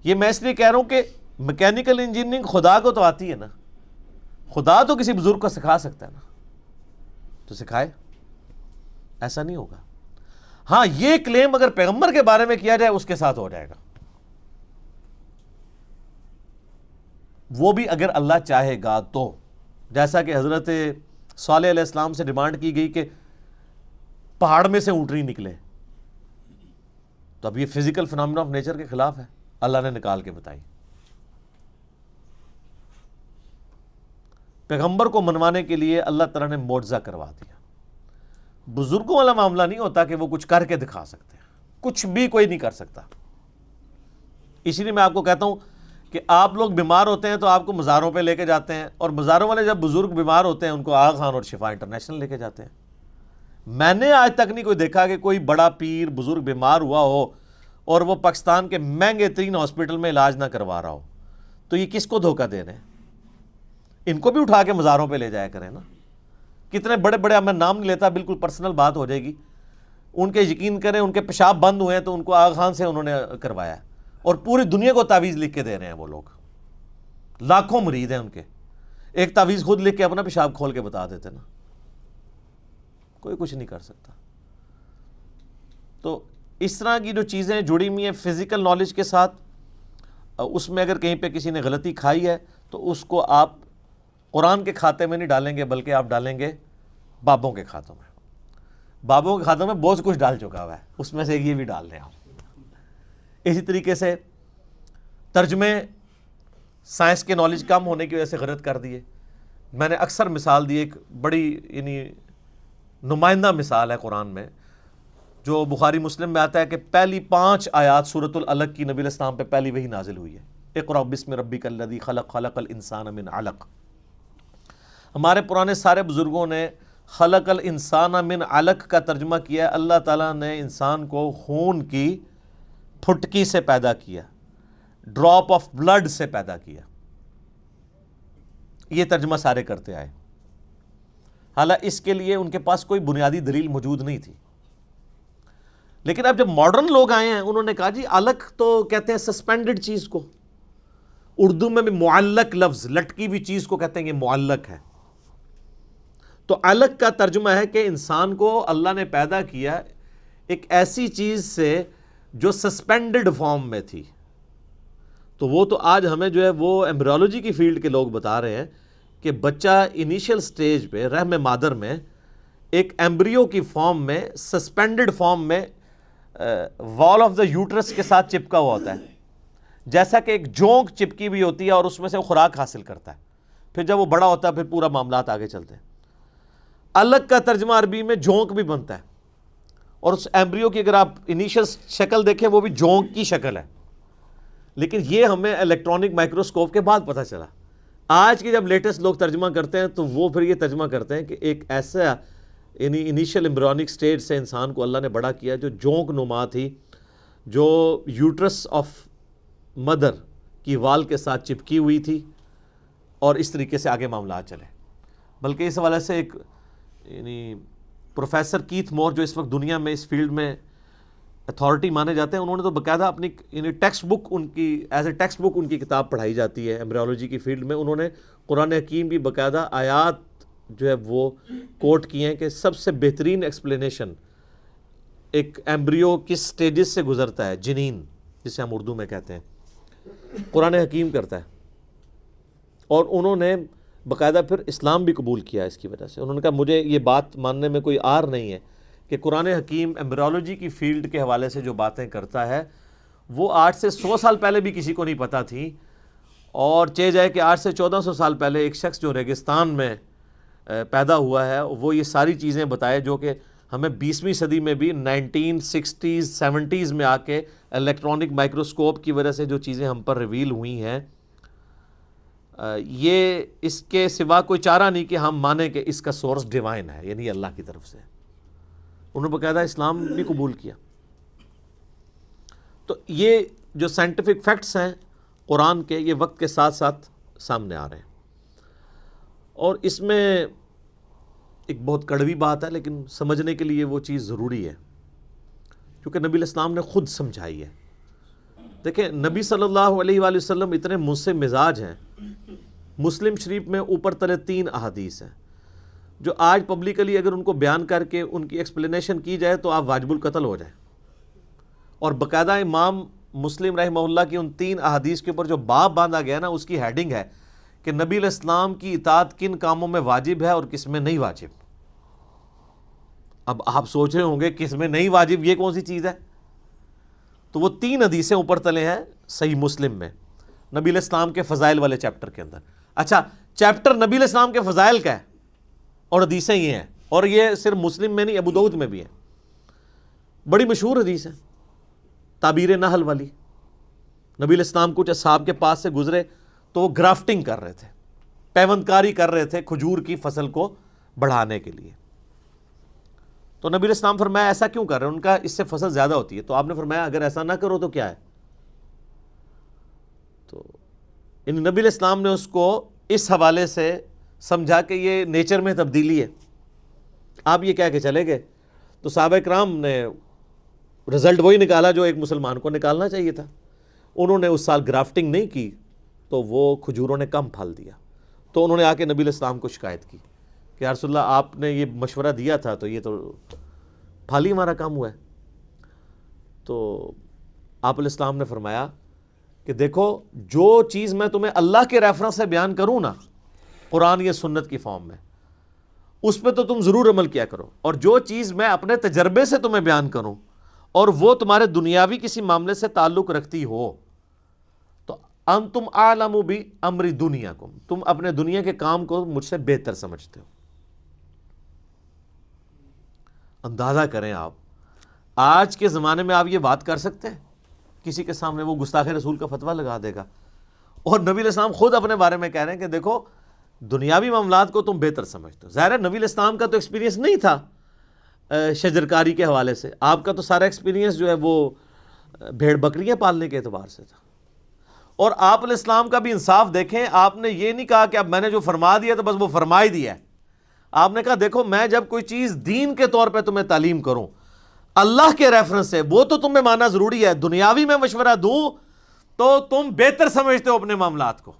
یہ میں اس لیے کہہ رہا ہوں کہ میکینیکل انجینئرنگ خدا کو تو آتی ہے نا, خدا تو کسی بزرگ کو سکھا سکتا ہے نا, تو سکھائے. ایسا نہیں ہوگا. ہاں یہ کلیم اگر پیغمبر کے بارے میں کیا جائے اس کے ساتھ ہو جائے گا, وہ بھی اگر اللہ چاہے گا تو. جیسا کہ حضرت صالح علیہ السلام سے ڈیمانڈ کی گئی کہ پہاڑ میں سے اونٹنی نکلے, تو اب یہ فزیکل فینومینا آف نیچر کے خلاف ہے, اللہ نے نکال کے بتائی. پیغمبر کو منوانے کے لیے اللہ تعالیٰ نے معجزہ کروا دیا. بزرگوں والا معاملہ نہیں ہوتا کہ وہ کچھ کر کے دکھا سکتے ہیں، کچھ بھی کوئی نہیں کر سکتا۔ اسی لیے میں آپ کو کہتا ہوں کہ آپ لوگ بیمار ہوتے ہیں تو آپ کو مزاروں پہ لے کے جاتے ہیں، اور مزاروں والے جب بزرگ بیمار ہوتے ہیں ان کو آغا خان اور شفا انٹرنیشنل لے کے جاتے ہیں۔ میں نے آج تک نہیں کوئی دیکھا کہ کوئی بڑا پیر بزرگ بیمار ہوا ہو اور وہ پاکستان کے مہنگے ترین ہاسپٹل میں علاج نہ کروا رہا ہو۔ تو یہ کس کو دھوکہ دے رہے ہیں؟ ان کو بھی اٹھا کے مزاروں پہ لے جایا کریں نا۔ کتنے بڑے بڑے، اب میں نام نہیں لیتا، بالکل پرسنل بات ہو جائے گی، ان کے یقین کریں ان کے پیشاب بند ہوئے ہیں تو ان کو آغا خان سے انہوں نے کروایا، اور پوری دنیا کو تعویذ لکھ کے دے رہے ہیں وہ لوگ، لاکھوں مرید ہیں ان کے، ایک تعویذ خود لکھ کے اپنا پیشاب کھول کے بتا دیتے نا، کوئی کچھ نہیں کر سکتا۔ تو اس طرح کی جو چیزیں جڑی ہوئی ہیں فزیکل نالج کے ساتھ، اس میں اگر کہیں پہ کسی نے غلطی کھائی ہے تو اس کو آپ قرآن کے کھاتے میں نہیں ڈالیں گے، بلکہ آپ ڈالیں گے بابوں کے کھاتوں میں۔ بابوں کے کھاتوں میں بہت کچھ ڈال چکا ہوا ہے، اس میں سے یہ بھی ڈال دیں آپ۔ اسی طریقے سے ترجمے سائنس کے نالج کم ہونے کی وجہ سے غلط کر دیے۔ میں نے اکثر مثال دی، ایک بڑی یعنی نمائندہ مثال ہے قرآن میں، جو بخاری مسلم میں آتا ہے کہ پہلی 5 آیات سورۃ العلق کی نبی علیہ السلام پہ پہلی وہی نازل ہوئی ہے، اقرأ بسم ربک الذی خلق، خلق الانسان من علق۔ ہمارے پرانے سارے بزرگوں نے خلق الانسان من علق کا ترجمہ کیا ہے، اللہ تعالیٰ نے انسان کو خون کی پھٹکی سے پیدا کیا، ڈراپ آف بلڈ سے پیدا کیا۔ یہ ترجمہ سارے کرتے آئے، حالانکہ اس کے لیے ان کے پاس کوئی بنیادی دلیل موجود نہیں تھی۔ لیکن اب جب ماڈرن لوگ آئے ہیں انہوں نے کہا جی علق تو کہتے ہیں سسپینڈڈ چیز کو، اردو میں بھی معلق لفظ، لٹکی ہوئی چیز کو کہتے ہیں یہ معلق ہے۔ تو علق کا ترجمہ ہے کہ انسان کو اللہ نے پیدا کیا ایک ایسی چیز سے جو سسپینڈڈ فارم میں تھی۔ تو وہ تو آج ہمیں جو ہے وہ ایمبریولوجی کی فیلڈ کے لوگ بتا رہے ہیں کہ بچہ انیشل سٹیج پہ رحم مادر میں ایک ایمبریو کی فارم میں، سسپینڈڈ فارم میں، وال آف دا یوٹرس کے ساتھ چپکا ہوا ہوتا ہے، جیسا کہ ایک جونک چپکی ہوئی ہوتی ہے اور اس میں سے وہ خوراک حاصل کرتا ہے، پھر جب وہ بڑا ہوتا ہے پھر پورا معاملات آگے چلتے ہیں۔ علق کا ترجمہ عربی میں جونک بھی بنتا ہے، اور اس ایمبریو کی اگر آپ انیشل شکل دیکھیں وہ بھی جونک کی شکل ہے، لیکن یہ ہمیں الیکٹرانک مائکروسکوپ کے بعد پتہ چلا۔ آج کے جب لیٹسٹ لوگ ترجمہ کرتے ہیں تو وہ پھر یہ ترجمہ کرتے ہیں کہ ایک ایسا یعنی انیشل ایمبریونک سٹیج سے انسان کو اللہ نے بڑا کیا جو جونک نما تھی، جو یوٹرس آف مدر کی وال کے ساتھ چپکی ہوئی تھی، اور اس طریقے سے آگے معاملات چلے۔ بلکہ اس حوالے سے ایک یعنی پروفیسر کیتھ مور جو اس وقت دنیا میں اس فیلڈ میں اتھارٹی مانے جاتے ہیں، انہوں نے تو باقاعدہ اپنی یعنی ٹیکسٹ بک ان کی ایز اے ٹیکسٹ بک ان کی کتاب پڑھائی جاتی ہے ایمبریولوجی کی فیلڈ میں، انہوں نے قرآن حکیم کی باقاعدہ آیات جو ہے وہ کوٹ کی ہیں کہ سب سے بہترین ایکسپلینیشن ایک ایمبریو کس سٹیجز سے گزرتا ہے، جنین جسے ہم اردو میں کہتے ہیں، قرآن حکیم کرتا ہے۔ اور انہوں نے باقاعدہ پھر اسلام بھی قبول کیا اس کی وجہ سے۔ انہوں نے کہا مجھے یہ بات ماننے میں کوئی عار نہیں ہے کہ قرآن حکیم ایمبریولوجی کی فیلڈ کے حوالے سے جو باتیں کرتا ہے وہ 8 سے 100 سال پہلے بھی کسی کو نہیں پتہ تھی، اور چاہے جائے کہ 8 سے 1400 سال پہلے ایک شخص جو ریگستان میں پیدا ہوا ہے وہ یہ ساری چیزیں بتائے جو کہ ہمیں 20ویں صدی میں بھی 1960s 70s میں آ کے الیکٹرانک مائکروسکوپ کی وجہ سے جو چیزیں ہم پر ریویل ہوئی ہیں، یہ اس کے سوا کوئی چارہ نہیں کہ ہم مانیں کہ اس کا سورس ڈیوائن ہے، یعنی اللہ کی طرف سے۔ انہوں نے باقاعدہ اسلام بھی قبول کیا۔ تو یہ جو سائنٹیفک فیکٹس ہیں قرآن کے، یہ وقت کے ساتھ ساتھ سامنے آ رہے ہیں، اور اس میں ایک بہت کڑوی بات ہے لیکن سمجھنے کے لیے وہ چیز ضروری ہے، کیونکہ نبی علیہ السلام نے خود سمجھائی ہے۔ دیکھیں نبی صلی اللہ علیہ وآلہ وسلم اتنے منصف مزاج ہیں، مسلم شریف میں اوپر تلے 3 احادیث ہیں جو آج پبلکلی اگر ان کو بیان کر کے ان کی ایکسپلینیشن کی جائے تو آپ واجب القتل ہو جائیں، اور باقاعدہ امام مسلم رحمہ اللہ کی ان 3 احادیث کے اوپر جو باب باندھا گیا نا اس کی ہیڈنگ ہے کہ نبی علیہ السلام کی اطاعت کن کاموں میں واجب ہے اور کس میں نہیں واجب۔ اب آپ سوچ رہے ہوں گے کس میں نہیں واجب، یہ کون سی چیز ہے؟ تو وہ 3 حدیثیں اوپر تلے ہیں صحیح مسلم میں، نبی علیہ السلام کے فضائل والے چیپٹر کے اندر۔ اچھا، چیپٹر نبی علیہ السلام کے فضائل کا ہے اور حدیثیں یہ ہیں، اور یہ صرف مسلم میں نہیں، ابو داؤد میں بھی ہے، بڑی مشہور حدیث ہے، تعبیر نحل والی۔ نبی علیہ السلام کچھ اصحاب کے پاس سے گزرے تو وہ گرافٹنگ کر رہے تھے، پیوند کاری کر رہے تھے کھجور کی فصل کو بڑھانے کے لیے۔ تو نبی علیہ السلام فرمایا ایسا کیوں کر رہے ہیں؟ ان کا اس سے فصل زیادہ ہوتی ہے۔ تو آپ نے فرمایا اگر ایسا نہ کرو تو کیا ہے؟ تو نبی علیہ السلام نے اس کو اس حوالے سے سمجھا کہ یہ نیچر میں تبدیلی ہے، آپ یہ کہہ کے چلے گئے۔ تو صحابہ کرام نے رزلٹ وہی نکالا جو ایک مسلمان کو نکالنا چاہیے تھا۔ انہوں نے اس سال گرافٹنگ نہیں کی تو وہ کھجوروں نے کم پھل دیا۔ تو انہوں نے آ کے نبی علیہ السلام کو شکایت کی کہ یا رسول اللہ آپ نے یہ مشورہ دیا تھا تو یہ تو پھل ہی ہمارا کم ہوا ہے۔ تو آپ علیہ السلام نے فرمایا کہ دیکھو جو چیز میں تمہیں اللہ کے ریفرنس سے بیان کروں نا، قرآن یا سنت کی فارم میں، اس پہ تو تم ضرور عمل کیا کرو، اور جو چیز میں اپنے تجربے سے تمہیں بیان کروں اور وہ تمہارے دنیاوی کسی معاملے سے تعلق رکھتی ہو تو انتم اعلم بامر دنیاکم، تم اپنے دنیا کے کام کو مجھ سے بہتر سمجھتے ہو۔ اندازہ کریں آپ آج کے زمانے میں آپ یہ بات کر سکتے ہیں کسی کے سامنے؟ وہ گستاخ رسول کا فتویٰ لگا دے گا۔ اور نبی علیہ السلام خود اپنے بارے میں کہہ رہے ہیں کہ دیکھو دنیاوی معاملات کو تم بہتر سمجھتے ہو۔ ظاہر ہے نبی علیہ السلام کا تو ایکسپیرینس نہیں تھا شجرکاری کے حوالے سے، آپ کا تو سارا ایکسپیرینس جو ہے وہ بھیڑ بکریاں پالنے کے اعتبار سے تھا۔ اور آپ علیہ السلام کا بھی انصاف دیکھیں، آپ نے یہ نہیں کہا کہ اب میں نے جو فرما دیا تو بس وہ فرما ہی دیا ہے۔ آپ نے کہا دیکھو میں جب کوئی چیز دین کے طور پہ تمہیں تعلیم کروں اللہ کے ریفرنس سے، وہ تو تمہیں ماننا ضروری ہے، دنیاوی میں مشورہ دوں تو تم بہتر سمجھتے ہو اپنے معاملات کو۔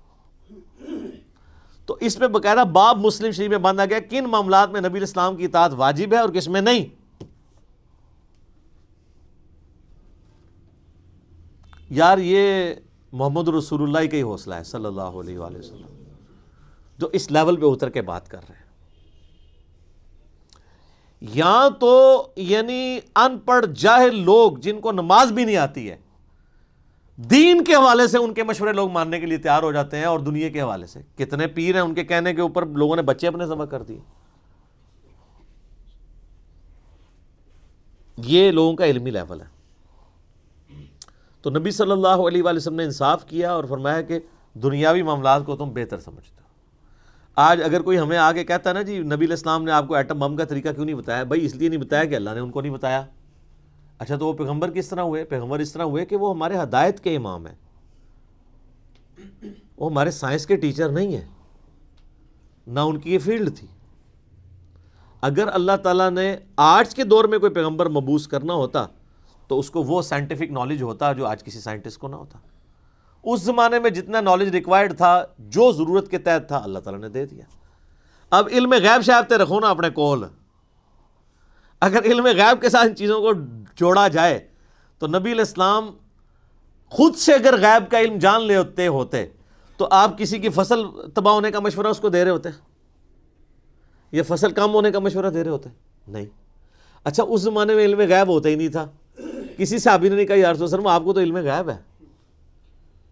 تو اس میں باقاعدہ باب مسلم شریف میں باندھا گیا کن معاملات میں نبی علیہ السلام کی اطاعت واجب ہے اور کس میں نہیں۔ یار یہ محمد رسول اللہ کا ہی حوصلہ ہے صلی اللہ علیہ وآلہ وسلم، جو اس لیول پہ اتر کے بات کر رہے ہیں۔ یا تو یعنی ان پڑھ جاہل لوگ جن کو نماز بھی نہیں آتی ہے، دین کے حوالے سے ان کے مشورے لوگ ماننے کے لیے تیار ہو جاتے ہیں، اور دنیا کے حوالے سے کتنے پیر ہیں ان کے کہنے کے اوپر لوگوں نے بچے اپنے ذبح کر دیے۔ یہ لوگوں کا علمی لیول ہے۔ تو نبی صلی اللہ علیہ وآلہ وسلم نے انصاف کیا اور فرمایا کہ دنیاوی معاملات کو تم بہتر سمجھتے ہو۔ آج اگر کوئی ہمیں آگے کہتا ہے نا جی نبی علیہ السلام نے آپ کو ایٹم بم کا طریقہ کیوں نہیں بتایا؟ بھائی اس لیے نہیں بتایا کہ اللہ نے ان کو نہیں بتایا۔ اچھا تو وہ پیغمبر کس طرح ہوئے؟ پیغمبر اس طرح ہوئے کہ وہ ہمارے ہدایت کے امام ہیں، وہ ہمارے سائنس کے ٹیچر نہیں ہیں، نہ ان کی یہ فیلڈ تھی۔ اگر اللہ تعالیٰ نے آج کے دور میں کوئی پیغمبر مبعوث کرنا ہوتا تو اس کو وہ سائنٹیفک نالج ہوتا جو آج کسی سائنٹسٹ کو نہ ہوتا۔ اس زمانے میں جتنا نالج ریکوائرڈ تھا، جو ضرورت کے تحت تھا، اللہ تعالیٰ نے دے دیا۔ اب علم غیب شاہتے رکھو نا اپنے کول۔ اگر علم غیب کے ساتھ ان چیزوں کو جوڑا جائے تو نبی علیہ السلام خود سے اگر غیب کا علم جان لیتے ہوتے تو آپ کسی کی فصل تباہ ہونے کا مشورہ اس کو دے رہے ہوتے؟ یا فصل کم ہونے کا مشورہ دے رہے ہوتے؟ نہیں۔ اچھا اس زمانے میں علم غیب ہوتا ہی نہیں تھا، کسی صحابی نے نہیں کہا یا رسول اللہ آپ کو تو علم غیب ہے،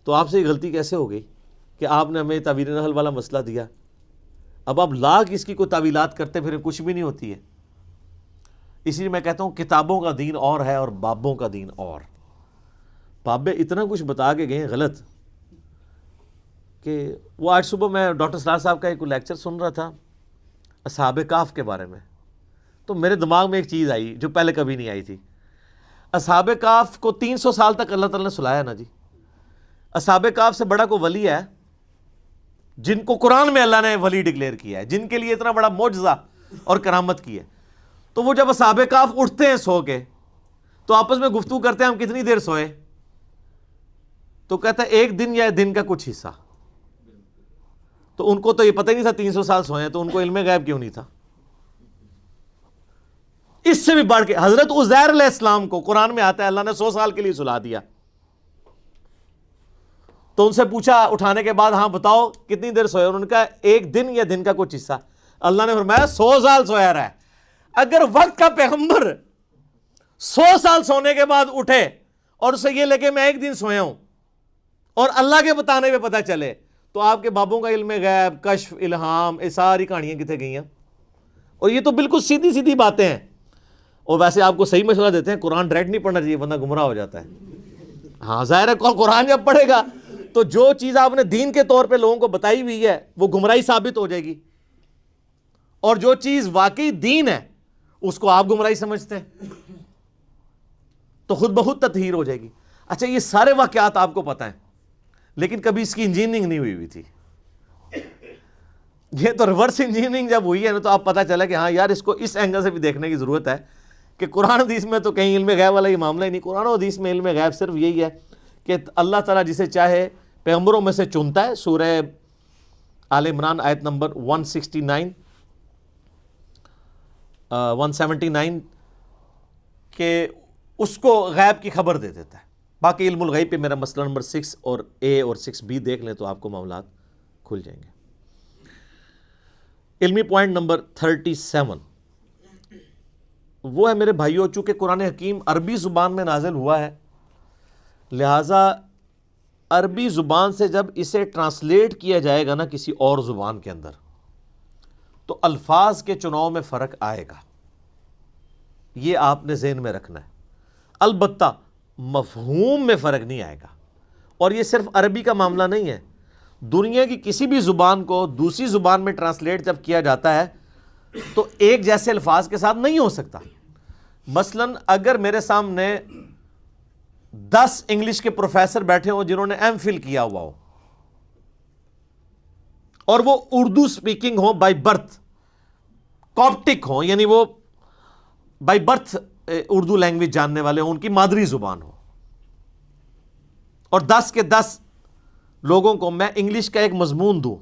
تو آپ سے یہ غلطی کیسے ہو گئی کہ آپ نے ہمیں تعبیر نحل والا مسئلہ دیا؟ اب آپ لاکھ اس کی کوئی تعویلات کرتے پھر کچھ بھی نہیں ہوتی ہے۔ اسی لیے میں کہتا ہوں کتابوں کا دین اور ہے اور بابوں کا دین اور۔ بابے اتنا کچھ بتا کے گئے غلط کہ وہ آج صبح میں ڈاکٹر سرار صاحب کا ایک لیکچر سن رہا تھا اصحاب کہف کے بارے میں، تو میرے دماغ میں ایک چیز آئی جو پہلے کبھی نہیں آئی تھی۔ اصحاب کہف کو 300 سال تک اللہ تعالیٰ نے سلایا نا جی۔ اصحاب کہف سے بڑا کوئی ولی ہے جن کو قرآن میں اللہ نے ولی ڈکلیئر کیا ہے، جن کے لیے اتنا بڑا معجزہ اور کرامت کی ہے؟ تو وہ جب اصحاب کہف اٹھتے ہیں سو کے تو آپس میں گفتگو کرتے ہیں ہم کتنی دیر سوئے؟ تو کہتا ہے ایک دن یا دن کا کچھ حصہ۔ تو ان کو تو یہ پتہ ہی نہیں تھا 300 سال سوئے ہیں، تو ان کو علم غیب کیوں نہیں تھا؟ اس سے بھی بڑھ کے حضرت عزیر علیہ السلام کو قرآن میں آتا ہے اللہ نے 100 سال کے لیے سلا دیا۔ تو ان سے پوچھا اٹھانے کے بعد ہاں بتاؤ کتنی دیر سوئے؟ انہوں نے کہا ایک دن یا دن کا کچھ حصہ۔ اللہ نے فرمایا 100 سال سویا رہا ہے۔ اگر وقت کا پیغمبر 100 سال سونے کے بعد اٹھے اور اسے یہ لگے میں ایک دن سویا ہوں اور اللہ کے بتانے پہ پتہ چلے، تو آپ کے بابوں کا علم غیب، کشف، الہام، یہ ساری کہانیاں کتنے گئی ہیں؟ اور یہ تو بالکل سیدھی سیدھی باتیں ہیں. اور ویسے آپ کو صحیح مشورہ دیتے ہیں قرآن ڈائریکٹ نہیں پڑھنا چاہیے، بندہ گمراہ ہو جاتا ہے. ہاں ظاہر ہے قرآن جب پڑھے گا تو جو چیز آپ نے دین کے طور پہ لوگوں کو بتائی ہوئی ہے وہ گمراہی ثابت ہو جائے گی، اور جو چیز واقعی دین ہے اس کو آپ گمراہی سمجھتے ہیں تو خود بخود تطہیر ہو جائے گی. اچھا یہ سارے واقعات آپ کو پتہ ہیں لیکن کبھی اس کی انجینئرنگ نہیں ہوئی تھی. یہ تو ریورس انجینئرنگ جب ہوئی ہے نا تو آپ پتہ چلا کہ ہاں یار اس کو اس اینگل سے بھی دیکھنے کی ضرورت ہے کہ قرآن حدیث میں تو کہیں علم غیب والا یہ معاملہ ہی نہیں. قرآن و حدیث میں علم غیب صرف یہی ہے کہ اللہ تعالیٰ جسے چاہے پیغمبروں میں سے چنتا ہے. سورہ آل عمران آیت نمبر 179 کہ اس کو غیب کی خبر دے دیتا ہے. باقی علم الغیب پہ میرا مسئلہ نمبر 6 اور A اور 6B دیکھ لیں تو آپ کو معاملات کھل جائیں گے. علمی پوائنٹ نمبر 37 وہ ہے میرے بھائیو، چونکہ قرآن حکیم عربی زبان میں نازل ہوا ہے لہٰذا عربی زبان سے جب اسے ٹرانسلیٹ کیا جائے گا نا کسی اور زبان کے اندر تو الفاظ کے چناؤ میں فرق آئے گا. یہ آپ نے ذہن میں رکھنا ہے. البتہ مفہوم میں فرق نہیں آئے گا. اور یہ صرف عربی کا معاملہ نہیں ہے، دنیا کی کسی بھی زبان کو دوسری زبان میں ٹرانسلیٹ جب کیا جاتا ہے تو ایک جیسے الفاظ کے ساتھ نہیں ہو سکتا. مثلا اگر میرے سامنے 10 انگلش کے پروفیسر بیٹھے ہوں جنہوں نے M.Phil کیا ہوا ہو اور وہ اردو سپیکنگ ہوں بائی برتھ، کاپٹک ہوں یعنی وہ بائی برتھ اردو لینگویج جاننے والے ہوں، ان کی مادری زبان ہو، اور 10 کے 10 لوگوں کو میں انگلش کا ایک مضمون دوں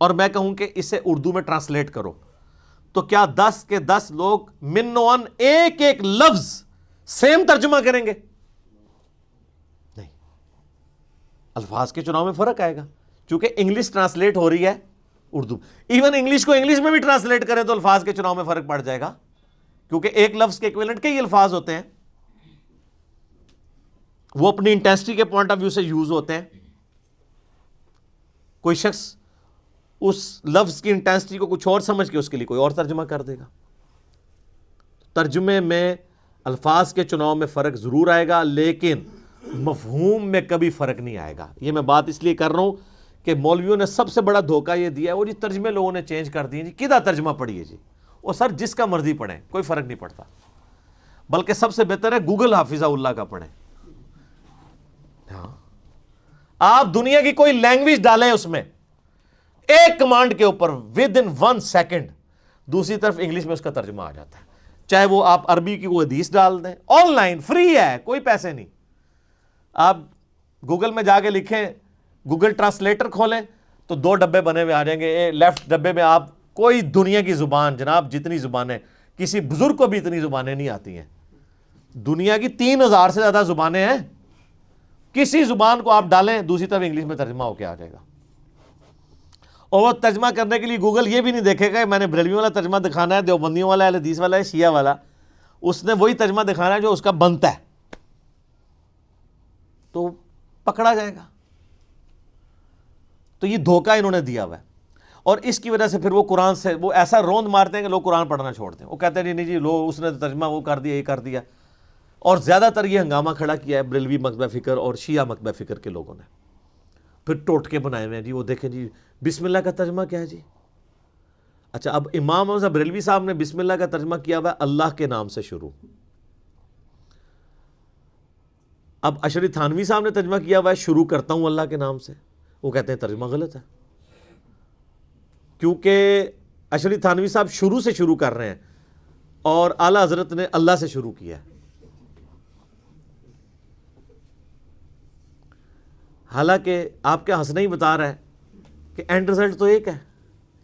اور میں کہوں کہ اسے اردو میں ٹرانسلیٹ کرو، تو کیا 10 کے 10 لوگ من و عن ایک ایک لفظ سیم ترجمہ کریں گے؟ نہیں، الفاظ کے چناؤ میں فرق آئے گا چونکہ انگلش ٹرانسلیٹ ہو رہی ہے اردو. ایون انگلش کو انگلش میں بھی ٹرانسلیٹ کریں تو الفاظ کے چناؤ میں فرق پڑ جائے گا کیونکہ ایک لفظ کے ایکویلنٹ کئی الفاظ ہوتے ہیں، وہ اپنی انٹینسٹی کے پوائنٹ آف ویو سے یوز ہوتے ہیں. کوئی شخص اس لفظ کی انٹینسٹی کو کچھ اور سمجھ کے اس کے لیے کوئی اور ترجمہ کر دے گا. ترجمے میں الفاظ کے چناؤ میں فرق ضرور آئے گا لیکن مفہوم میں کبھی فرق نہیں آئے گا. یہ میں بات اس لیے کر رہا ہوں کہ مولویوں نے سب سے بڑا دھوکہ یہ دیا ہے وہ جی ترجمے لوگوں نے چینج کر دیے جی، کدھر ترجمہ پڑھیے جی، اور سر جس کا مرضی پڑھیں کوئی فرق نہیں پڑتا، بلکہ سب سے بہتر ہے گوگل حافظہ اللہ کا پڑھیں. ہاں آپ دنیا کی کوئی لینگویج ڈالیں اس میں ایک کمانڈ کے اوپر ود ان 1 سیکنڈ دوسری طرف انگلش میں اس کا ترجمہ آ جاتا ہے. چاہے وہ آپ عربی کی کوئی حدیث ڈال دیں، آن لائن فری ہے، کوئی پیسے نہیں. آپ گوگل میں جا کے لکھیں، گوگل ٹرانسلیٹر کھولیں تو 2 ڈبے بنے ہوئے آ جائیں گے. لیفٹ ڈبے میں آپ کوئی دنیا کی زبان، جناب جتنی زبانیں، کسی بزرگ کو بھی اتنی زبانیں نہیں آتی ہیں، دنیا کی 3000 سے زیادہ زبانیں ہیں، کسی زبان کو آپ ڈالیں دوسری طرف انگلش میں ترجمہ ہو کے آ جائے گا. اور وہ ترجمہ کرنے کے لیے گوگل یہ بھی نہیں دیکھے گا کہ میں نے بریلویوں والا ترجمہ دکھانا ہے، دیوبندیوں والا ہے، حدیث والا ہے، شیعہ والا، اس نے وہی ترجمہ دکھانا ہے جو اس کا بنتا ہے، تو پکڑا جائے گا. تو یہ دھوکہ انہوں نے دیا ہوا ہے اور اس کی وجہ سے پھر وہ قرآن سے وہ ایسا روند مارتے ہیں کہ لوگ قرآن پڑھنا چھوڑتے ہیں. وہ کہتے ہیں نہیں جی لو اس نے ترجمہ وہ کر دیا، یہ کر دیا. اور زیادہ تر یہ ہنگامہ کھڑا کیا ہے بریلوی مکتبہ فکر اور شیعہ مکتبہ فکر کے لوگوں نے. پھر ٹوٹکے بنائے ہوئے ہیں جی، وہ دیکھیں جی بسم اللہ کا ترجمہ کیا ہے جی. اچھا اب امام احمد بریلوی صاحب نے بسم اللہ کا ترجمہ کیا ہوا ہے اللہ کے نام سے شروع. اب اشری تھانوی صاحب نے ترجمہ کیا ہوا ہے شروع کرتا ہوں اللہ کے نام سے. وہ کہتے ہیں ترجمہ غلط ہے کیونکہ اشری تھانوی صاحب شروع سے شروع کر رہے ہیں اور اعلیٰ حضرت نے اللہ سے شروع کیا ہے. حالانکہ آپ کا ہنسنا ہی بتا رہا ہے کہ اینڈ رزلٹ تو ایک ہے،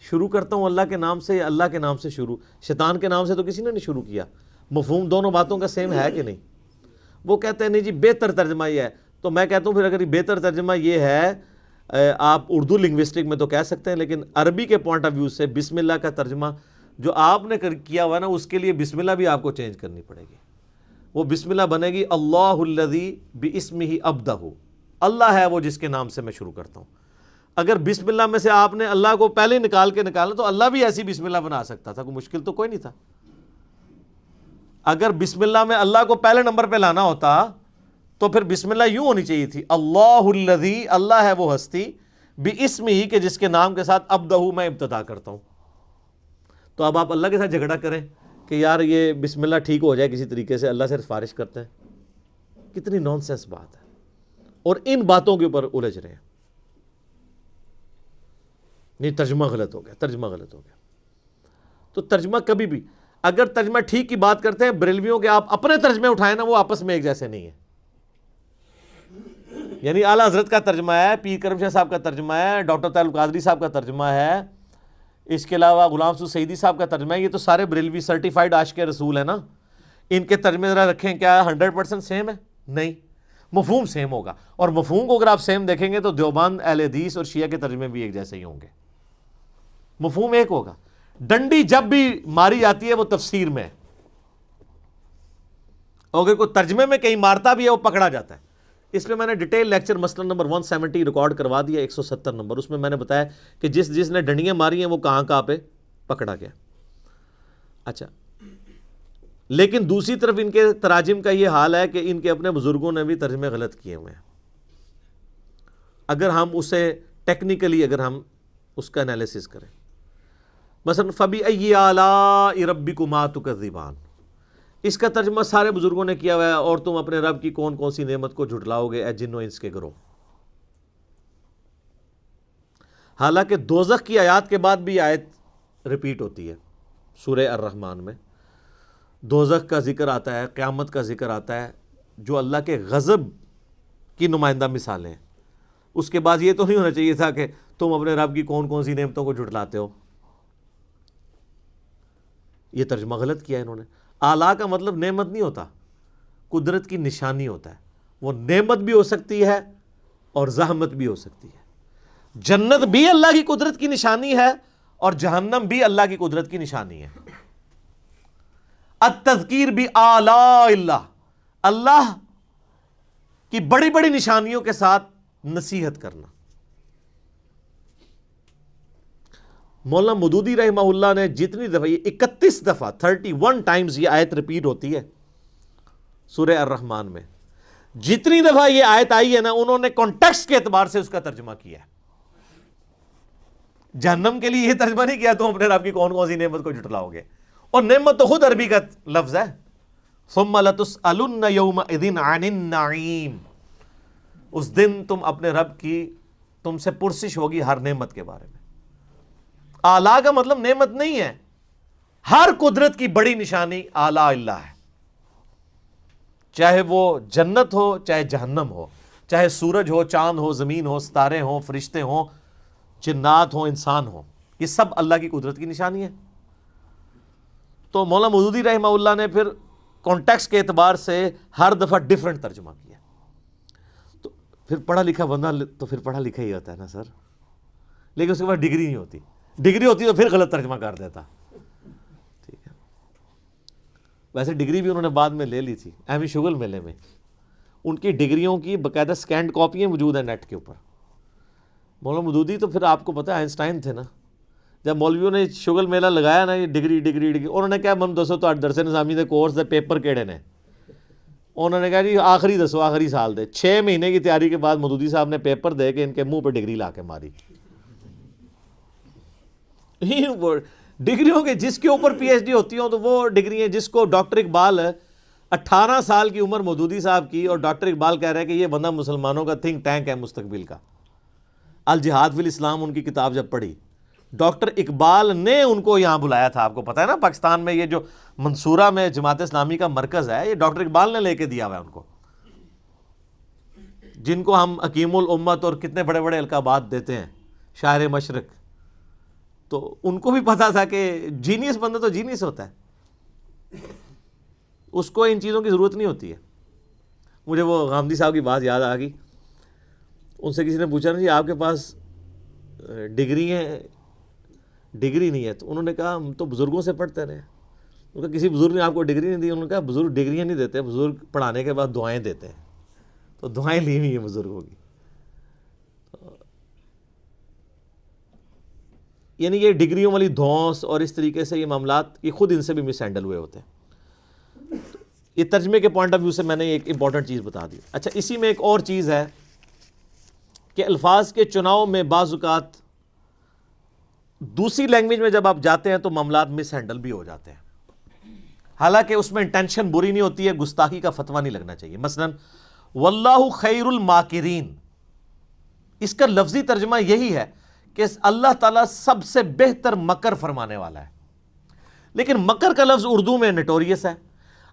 شروع کرتا ہوں اللہ کے نام سے یا اللہ کے نام سے شروع. شیطان کے نام سے تو کسی نے نہیں شروع کیا. مفہوم دونوں باتوں کا سیم ہے کہ نہیں؟ وہ کہتے ہیں نہیں جی بہتر ترجمہ یہ ہے. تو میں کہتا ہوں پھر اگر یہ بہتر ترجمہ یہ ہے آپ اردو لنگوسٹک میں تو کہہ سکتے ہیں لیکن عربی کے پوائنٹ آف ویو سے بسم اللہ کا ترجمہ جو آپ نے کیا ہوا ہے نا اس کے لیے بسم اللہ بھی آپ کو چینج کرنی پڑے گی. وہ بسم اللہ بنے گی اللہ الذی باسمہ ابدہ، اللہ ہے وہ جس کے نام سے میں شروع کرتا ہوں. اگر بسم اللہ میں سے آپ نے اللہ کو پہلے نکال کے نکالا تو اللہ بھی ایسی بسم اللہ بنا سکتا تھا، کوئی مشکل تو کوئی نہیں تھا۔ اگر بسم اللہ میں اللہ کو پہلے نمبر پہ لانا ہوتا تو پھر بسم اللہ یوں ہونی چاہیے تھی، اللہ الذی، اللہ ہے وہ ہستی، باسمہ، کہ جس کے نام کے ساتھ ابدہ میں ابتدا کرتا ہوں۔ تو اب آپ اللہ کے ساتھ جھگڑا کریں کہ یار یہ بسم اللہ ٹھیک ہو جائے کسی طریقے سے، اللہ سے سفارش کرتے ہیں، کتنی نان سینس بات ہے، اور ان باتوں کے اوپر الجھ رہے ہیں۔ نہیں، ترجمہ غلط ہو گیا، ترجمہ غلط ہو گیا۔ تو ترجمہ کبھی بھی، اگر ترجمہ ٹھیک کی بات کرتے ہیں بریلویوں کے، آپ اپنے ترجمے اٹھائیں نا، وہ آپس میں ایک جیسے نہیں ہیں۔ یعنی اعلیٰ حضرت کا ترجمہ ہے، پیر کرم شاہ صاحب کا ترجمہ ہے، ڈاکٹر طاہر القادری صاحب کا ترجمہ ہے، اس کے علاوہ غلام سعود سعیدی صاحب کا ترجمہ ہے، یہ تو سارے بریلوی سرٹیفائیڈ عاشق رسول ہیں نا۔ ان کے ترجمے ذرا رکھیں، کیا 100% سیم ہے؟ نہیں، مفہوم سیم ہوگا، اور مفہوم کو اگر آپ سیم دیکھیں گے تو دیوبند، اہل حدیث اور شیعہ کے ترجمے بھی ایک جیسے ہی ہوں گے، مفہوم ایک ہوگا۔ ڈنڈی جب بھی ماری جاتی ہے وہ تفسیر میں ہے، اگر کوئی ترجمے میں کہیں مارتا بھی ہے وہ پکڑا جاتا ہے۔ اس پہ میں نے ڈیٹیل لیکچر مثلا نمبر 170 ریکارڈ کروا دیا، 170 نمبر، اس میں میں نے بتایا کہ جس نے ڈنڈیاں ماری ہیں وہ کہاں پہ پکڑا گیا۔ اچھا، لیکن دوسری طرف ان کے تراجم کا یہ حال ہے کہ ان کے اپنے بزرگوں نے بھی ترجمے غلط کیے ہوئے ہیں۔ اگر ہم اسے ٹیکنیکلی اگر ہم اس کا انالیسس کریں، مثلا فَبِأَيِّ آلَاءِ رَبِّكُمَا تُكَذِّبَانِ، اس کا ترجمہ سارے بزرگوں نے کیا ہوا ہے، اور تم اپنے رب کی کون کون سی نعمت کو جھٹلاؤ گے اے جن و انس کے گروہ۔ حالانکہ دوزخ کی آیات کے بعد بھی آیت ریپیٹ ہوتی ہے سورہ الرحمن میں، دوزخ کا ذکر آتا ہے، قیامت کا ذکر آتا ہے، جو اللہ کے غضب کی نمائندہ مثالیں ہیں۔ اس کے بعد یہ تو نہیں ہونا چاہیے تھا کہ تم اپنے رب کی کون کون سی نعمتوں کو جھٹلاتے ہو۔ یہ ترجمہ غلط کیا انہوں نے۔ آلا کا مطلب نعمت نہیں ہوتا، قدرت کی نشانی ہوتا ہے۔ وہ نعمت بھی ہو سکتی ہے اور زحمت بھی ہو سکتی ہے۔ جنت بھی اللہ کی قدرت کی نشانی ہے اور جہنم بھی اللہ کی قدرت کی نشانی ہے۔ التذکیر بھی آلاء اللہ، اللہ کی بڑی بڑی نشانیوں کے ساتھ نصیحت کرنا۔ مولانا مودودی رحمہ اللہ نے جتنی دفعہ، یہ 31 دفعہ 31 ٹائمز یہ آیت ریپیٹ ہوتی ہے سورہ الرحمن میں، جتنی دفعہ یہ آیت آئی ہے نا، انہوں نے کانٹیکسٹ کے اعتبار سے اس کا ترجمہ کیا ہے۔ جہنم کے لیے یہ ترجمہ نہیں کیا تم اپنے رب کی کون کون سی نعمت کو جھٹلاؤ گے، اور نعمت تو خود عربی کا لفظ ہے، ثم لتسألن یومئذ عن النعیم، اس دن تم اپنے رب کی، تم سے پرسش ہوگی ہر نعمت کے بارے میں۔ آلہ کا مطلب نعمت نہیں ہے، ہر قدرت کی بڑی نشانی آلہ اللہ ہے، چاہے وہ جنت ہو چاہے جہنم ہو، چاہے سورج ہو، چاند ہو، زمین ہو، ستارے ہوں، فرشتے ہوں، جنات ہوں، انسان ہوں، یہ سب اللہ کی قدرت کی نشانی ہے۔ تو مولانا مودودی رحمہ اللہ نے پھر کانٹیکسٹ کے اعتبار سے ہر دفعہ ڈیفرنٹ ترجمہ کیا۔ تو پھر پڑھا لکھا بندہ تو پھر پڑھا لکھا ہی ہوتا ہے نا سر، لیکن اس کے بعد ڈگری نہیں ہوتی، ڈگری ہوتی تو پھر غلط ترجمہ کر دیتا۔ ٹھیک ہے، ویسے ڈگری بھی انہوں نے بعد میں لے لی تھی احمد شغل میلے میں، ان کی ڈگریوں کی باقاعدہ سکینڈ کاپیاں موجود ہیں نیٹ کے اوپر۔ مولانا مودودی تو پھر آپ کو پتہ ہے آئنسٹائن تھے نا، جب مولویوں نے شغل میلہ لگایا نا، یہ ڈگری ڈگری ڈگری، انہوں نے کہا من دسو تو درس نظامی دے کورس دے پیپر کیڑے نے، انہوں نے کہا جی آخری دسو، آخری سال دے۔ 6 مہینے کی تیاری کے بعد مودودی صاحب نے پیپر دے کے ان کے منہ پہ ڈگری لا کے ماری۔ ڈگریوں کے جس کے اوپر پی ایچ ڈی ہوتی ہوں تو وہ ڈگری ہیں، جس کو ڈاکٹر اقبال 18 سال کی عمر مودودی صاحب کی، اور ڈاکٹر اقبال کہہ رہے ہیں کہ یہ بندہ مسلمانوں کا تھنک ٹینک ہے مستقبل کا۔ الجہاد فی الاسلام ان کی کتاب جب پڑھی، ڈاکٹر اقبال نے ان کو یہاں بلایا تھا۔ آپ کو پتہ ہے نا پاکستان میں یہ جو منصورہ میں جماعت اسلامی کا مرکز ہے، یہ ڈاکٹر اقبال نے لے کے دیا ہوا ہے ان کو، جن کو ہم حکیم الامت اور کتنے بڑے بڑے القابات دیتے ہیں، شاعر مشرق۔ تو ان کو بھی پتا تھا کہ جینیس بندہ تو جینیس ہوتا ہے، اس کو ان چیزوں کی ضرورت نہیں ہوتی ہے۔ مجھے وہ غامدی صاحب کی بات یاد آ گئی، ان سے کسی نے پوچھا نا جی آپ کے پاس ڈگری ہیں؟ ڈگری نہیں ہے۔ تو انہوں نے کہا ہم تو بزرگوں سے پڑھتے رہے ہیں۔ انہوں نے کہا کسی بزرگ نے آپ کو ڈگری نہیں دی؟ انہوں نے کہا بزرگ ڈگریاں نہیں دیتے، بزرگ پڑھانے کے بعد دعائیں دیتے ہیں، تو دعائیں لی ہوئی ہیں بزرگوں کی۔ یعنی یہ ڈگریوں والی دھونس اور اس طریقے سے یہ معاملات یہ خود ان سے بھی مس ہینڈل ہوئے ہوتے ہیں. یہ ترجمے کے پوائنٹ آف ویو سے میں نے ایک امپورٹنٹ چیز بتا دی. اچھا اسی میں ایک اور چیز ہے کہ الفاظ کے چناؤ میں بعض اوقات دوسری لینگویج میں جب آپ جاتے ہیں تو معاملات مس ہینڈل بھی ہو جاتے ہیں، حالانکہ اس میں انٹینشن بری نہیں ہوتی ہے، گستاخی کا فتویٰ نہیں لگنا چاہیے. مثلا واللہ خیر الماکرین، اس کا لفظی ترجمہ یہی ہے کہ اللہ تعالیٰ سب سے بہتر مکر فرمانے والا ہے، لیکن مکر کا لفظ اردو میں نٹوریس ہے.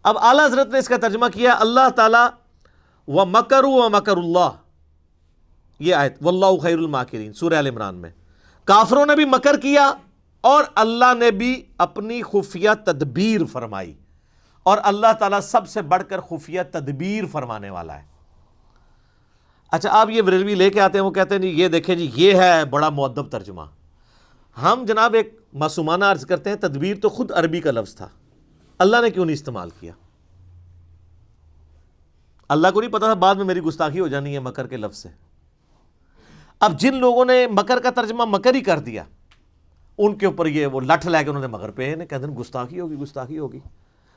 اب اعلیٰ حضرت نے اس کا ترجمہ کیا اللہ تعالیٰ وَمَكَرُوا وَمَكَرُ اللَّهِ، یہ آیت واللہ خیر الماکرین سورہ آل عمران میں. کافروں نے بھی مکر کیا اور اللہ نے بھی اپنی خفیہ تدبیر فرمائی، اور اللہ تعالیٰ سب سے بڑھ کر خفیہ تدبیر فرمانے والا ہے. اچھا آپ یہ بریلوی لے کے آتے ہیں، وہ کہتے ہیں جی یہ دیکھیں جی یہ ہے بڑا مؤدب ترجمہ. ہم جناب ایک معصومانہ عرض کرتے ہیں تدبیر تو خود عربی کا لفظ تھا، اللہ نے کیوں نہیں استعمال کیا؟ اللہ کو نہیں پتا تھا بعد میں میری گستاخی ہو جانی ہے مکر کے لفظ سے. اب جن لوگوں نے مکر کا ترجمہ مکر ہی کر دیا ان کے اوپر یہ وہ لٹھ لے کے انہوں نے مکر پہ کہتے ہیں گستاخی ہوگی گستاخی ہوگی،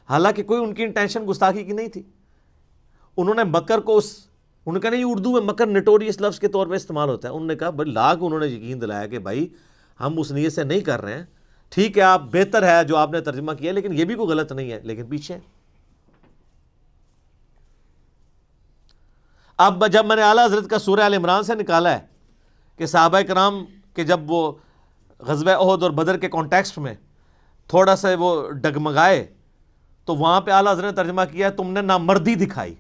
حالانکہ کوئی ان کی انٹینشن گستاخی کی نہیں تھی. انہوں نے مکر کو انہوں نے کہا نہیں اردو میں مکر نٹوریس لفظ کے طور پہ استعمال ہوتا ہے. انہوں نے کہا بھائی لاکھ انہوں نے یقین دلایا کہ بھائی ہم اس نیت سے نہیں کر رہے ہیں، ٹھیک ہے آپ بہتر ہے جو آپ نے ترجمہ کیا لیکن یہ بھی کوئی غلط نہیں ہے، لیکن پیچھے. اب جب میں نے اعلیٰ حضرت کا سورہ آل عمران سے نکالا ہے کہ صحابہ کرام کے جب وہ غزوہ احد اور بدر کے کانٹیکسٹ میں تھوڑا سا وہ ڈگمگائے تو وہاں پہ اعلیٰ حضرت نے ترجمہ کیا ہے تم نے نامردی دکھائی،